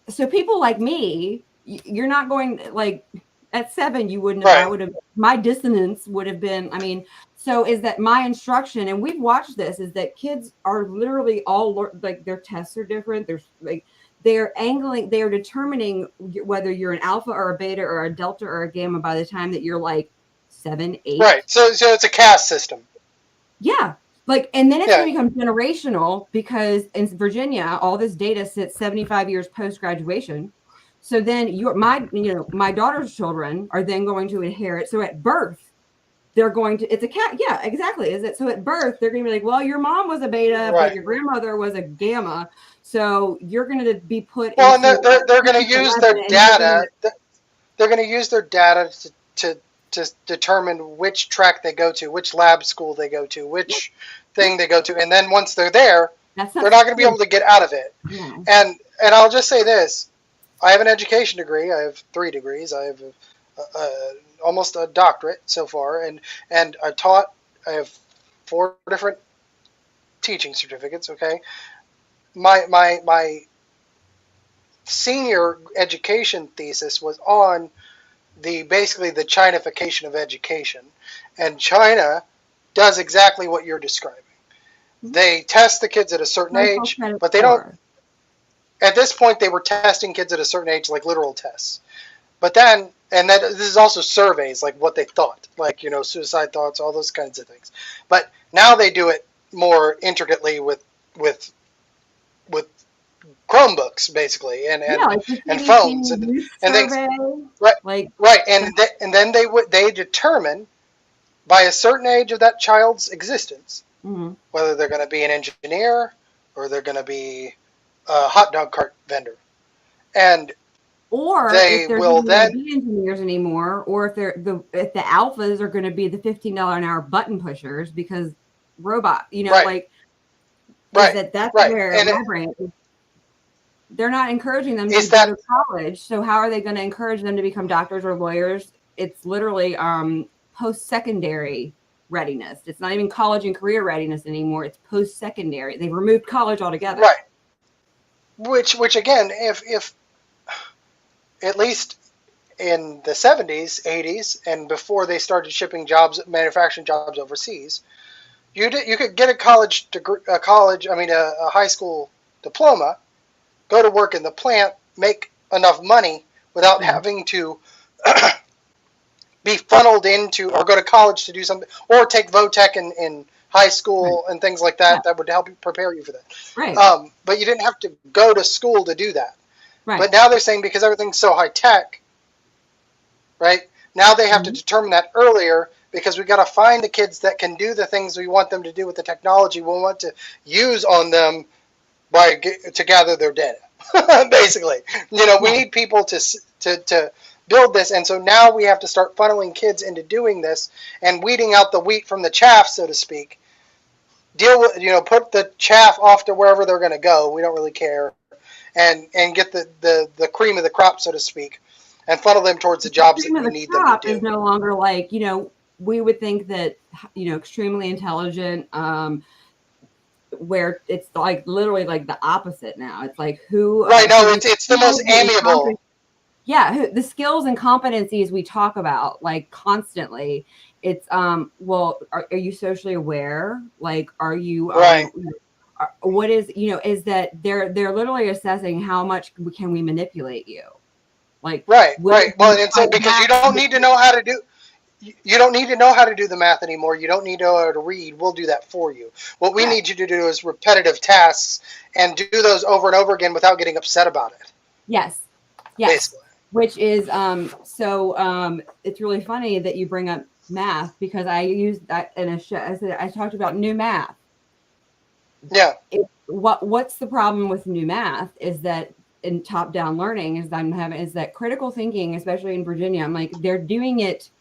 So people like me, you're not going like at 7, you wouldn't have, I would have, my dissonance would have been, so is that my instruction, and we've watched this, is that kids are literally all like their tests are different. There's like, they're determining whether you're an alpha or a beta or a delta or a gamma by the time that you're like 7, 8. Right. So it's a caste system. Yeah. Like, and then it's going to become generational because in Virginia, all this data sits 75 years post-graduation. So then my daughter's children are then going to inherit. So at birth, they're going to, it's a cat. Yeah, exactly. Is it? So at birth, they're going to be like, well, your mom was a beta, but your grandmother was a gamma. So you're going to be put. Well, and they're going to use their data. They're going to use their data to determine which track they go to, which lab school they go to, which thing they go to. And then once they're there, they're not going to be able to get out of it. No. And I'll just say this. I have an education degree. I have 3 degrees. I have almost a doctorate so far. And I have 4 different teaching certificates. Okay. My senior education thesis was on basically the Chinification of education, and China does exactly what you're describing. They test the kids at a certain age, but they don't. At this point, they were testing kids at a certain age, like literal tests. But then, this is also surveys, like what they thought, like suicide thoughts, all those kinds of things. But now they do it more intricately with Chromebooks, basically, and phones, and things. Right, and then they determine by a certain age of that child's existence whether they're going to be an engineer or they're going to be a hot dog cart vendor, or they will then be engineers anymore, or if the alphas are going to be the $15 an hour button pushers because robot, that's where my brain is. They're not encouraging them to go to college. So how are they going to encourage them to become doctors or lawyers? It's literally post-secondary readiness. It's not even college and career readiness anymore. It's post-secondary. They've removed college altogether. Right. Which again, if at least in the 70s, 80s, and before they started shipping manufacturing jobs overseas, you could get a high school diploma, go to work in the plant, make enough money without having to be funneled into or go to college to do something, or take VOTEC in high school and things like that. That would help you prepare you for that. Right. But you didn't have to go to school to do that. Right. But now they're saying because everything's so high tech, right? Now they have to determine that earlier, because we got to find the kids that can do the things we want them to do with the technology we want to use on them to gather their data. Basically, we need people to build this, and so now we have to start funneling kids into doing this and weeding out the wheat from the chaff, so to speak. Deal with, put the chaff off to wherever they're going to go. We don't really care, and get the cream of the crop, so to speak, and funnel them towards the jobs that we need them to do. Is no longer like we would think that extremely intelligent. Where it's like literally like the opposite now. It's like who? Right. No, it's the most amiable. Yeah, the skills and competencies we talk about like constantly. It's well, are you socially aware? Like, are you Right. what is, is that they're literally assessing how much can we manipulate you? Like, Right. Well, it's like because you don't need to know how to do. You don't need to know how to do the math anymore. You don't need to know how to read. We'll do that for you. What we need you to do is repetitive tasks and do those over and over again without getting upset about it. Yes. Basically. Which is it's really funny that you bring up math, because I used that in a show. I talked about new math. Yeah. What's the problem with new math is that in top-down learning is that critical thinking, especially in Virginia, I'm like, they're doing it,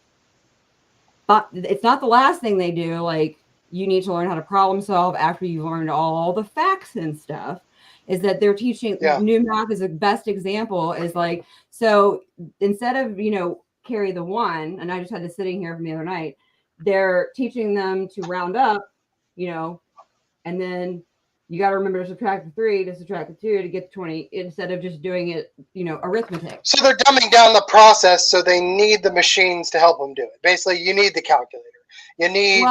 but it's not the last thing they do. Like, you need to learn how to problem solve after you've learned all the facts and stuff. Is that they're teaching new math is the best example, is like, so instead of, carry the one, and I just had this sitting here from the other night, they're teaching them to round up, and then you got to remember to subtract the 3 to subtract the 2 to get the 20, instead of just doing it, arithmetic. So they're dumbing down the process, so they need the machines to help them do it. Basically, you need the calculator. You need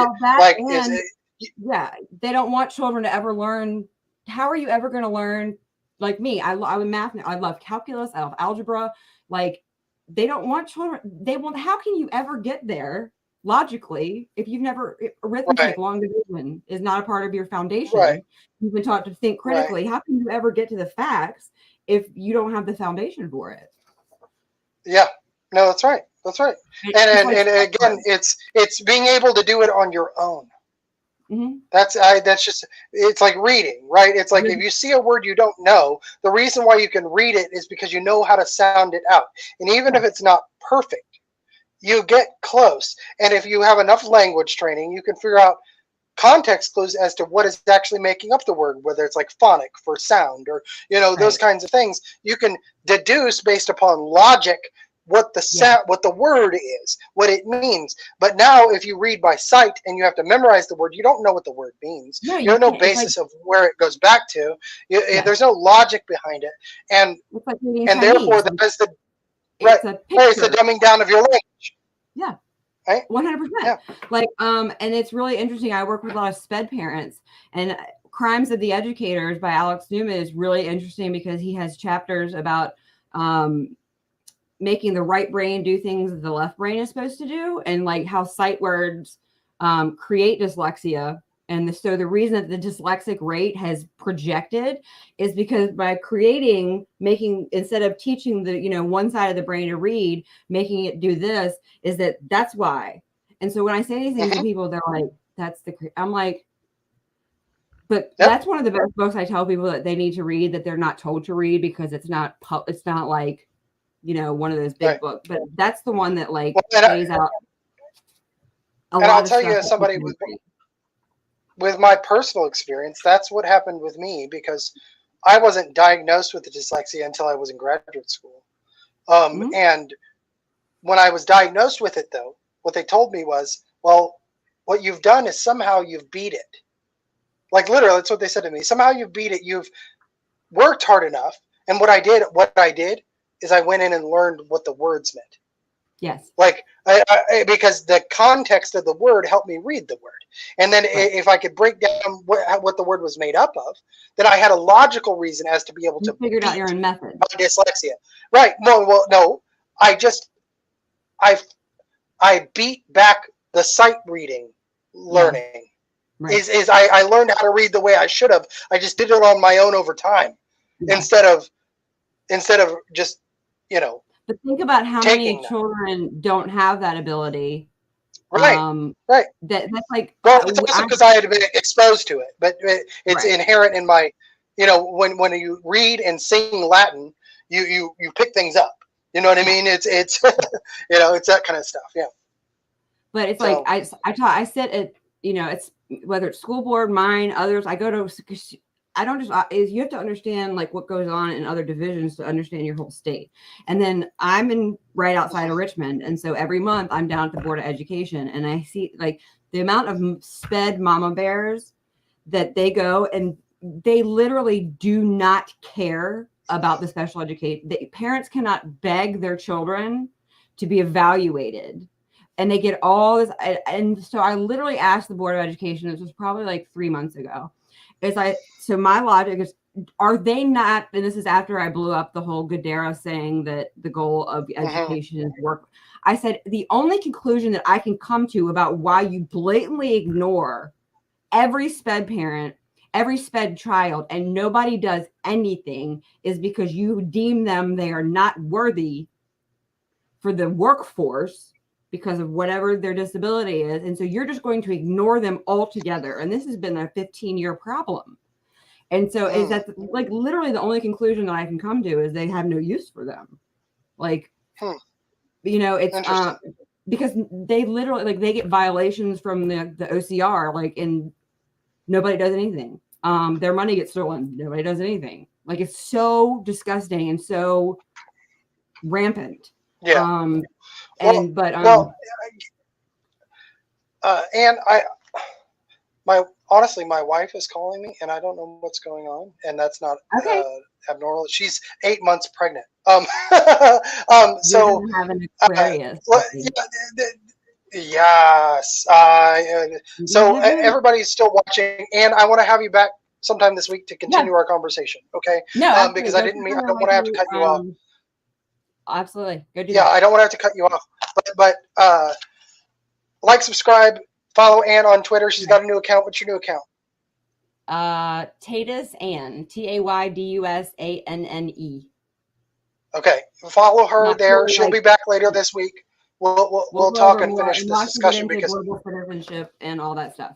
they don't want children to ever learn. How are you ever going to learn? Like me, I'm math. I love calculus. I love algebra. Like, they don't want children. How can you ever get there logically if you've never arithmetic? Long division is not a part of your foundation. You've been taught to think critically. How can you ever get to the facts if you don't have the foundation for it? Yeah, no, that's right. That's right. And again, it's being able to do it on your own. Mm-hmm. That's just, it's like reading, right? It's like if you see a word you don't know, the reason why you can read it is because you know how to sound it out. And even if it's not perfect, you get close. And if you have enough language training, you can figure out context clues as to what is actually making up the word, whether it's like phonic for sound or, those kinds of things. You can deduce based upon logic what the word is, what it means. But now if you read by sight and you have to memorize the word, you don't know what the word means. No, you have no basis of where it goes back to. There's no logic behind it. And therefore that is it's the dumbing down of your language. Yeah. Right? 100%. Yeah. Like, and it's really interesting. I work with a lot of SPED parents, and Crimes of the Educators by Alex Newman is really interesting because he has chapters about making the right brain do things that the left brain is supposed to do, and like how sight words create dyslexia. And so the reason that the dyslexic rate has projected is because by instead of teaching the, one side of the brain to read, making it do this, that's why. And so when I say these things to people, they're like, I'm like, but that's one of the best books I tell people that they need to read, that they're not told to read, because it's not like, one of those big books, but that's the one that like plays out. And I'll tell you, as somebody with my personal experience, that's what happened with me, because I wasn't diagnosed with dyslexia until I was in graduate school. And when I was diagnosed with it, though, what they told me was, well, what you've done is somehow you've beat it. Like, literally, that's what they said to me. Somehow you've beat it. You've worked hard enough. And what I did is I went in and learned what the words meant. Yes. Like, because the context of the word helped me read the word. And then if I could break down what the word was made up of, then I had a logical reason as to be able to figure out your own method. My dyslexia. Right. No. I beat back the sight reading learning. Yeah. Right. I learned how to read the way I should have. I just did it on my own over time, instead of just, But think about how many children don't have that ability. Right. Right. That's like, well, it's also because I had been exposed to it, but it's inherent in my, when you read and sing Latin, you pick things up. You know what I mean? It's it's that kind of stuff. Yeah. But it's like I sit at, it's whether it's school board, mine, others. I go to. I don't just, you have to understand like what goes on in other divisions to understand your whole state. And then I'm right outside of Richmond. And so every month I'm down at the Board of Education, and I see like the amount of SPED mama bears that they go, and they literally do not care about the special education. Parents cannot beg their children to be evaluated, and they get all this. And so I literally asked the Board of Education, this was probably like 3 months ago, so my logic is, are they not, and this is after I blew up the whole Gadara saying that the goal of education is work. I said, the only conclusion that I can come to about why you blatantly ignore every SPED parent, every SPED child, and nobody does anything is because you deem them, they are not worthy for the workforce because of whatever their disability is. And so you're just going to ignore them altogether. And this has been a 15-year problem. And so is that like literally the only conclusion that I can come to is they have no use for them. Like, you know, it's because they literally, like, they get violations from the OCR, like, and nobody does anything. Their money gets stolen. Nobody does anything. Like, it's so disgusting and so rampant. Yeah. And honestly, my wife is calling me, and I don't know what's going on, and that's not abnormal. She's 8 months pregnant. So have an Aquarius. Yes. So everybody's still watching, and I want to have you back sometime this week to continue our conversation. Okay? No, because I don't want to have to cut you off. Absolutely. Go do that. I don't want to have to cut you off. But like, subscribe, follow Ann on Twitter. She's got a new account. What's your new account? Taydus Ann, TAYDUSANNE. Okay, follow her there. She'll be back later this week. We'll talk and finish this discussion because global citizenship and all that stuff.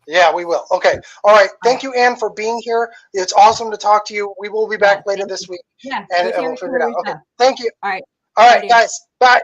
Yeah, we will. Okay. All right. Thank you, Ann, for being here. It's awesome to talk to you. We will be back later this week. Yeah. And we'll figure it out. Okay. Stuff. Thank you. All right. All right, guys. Bye.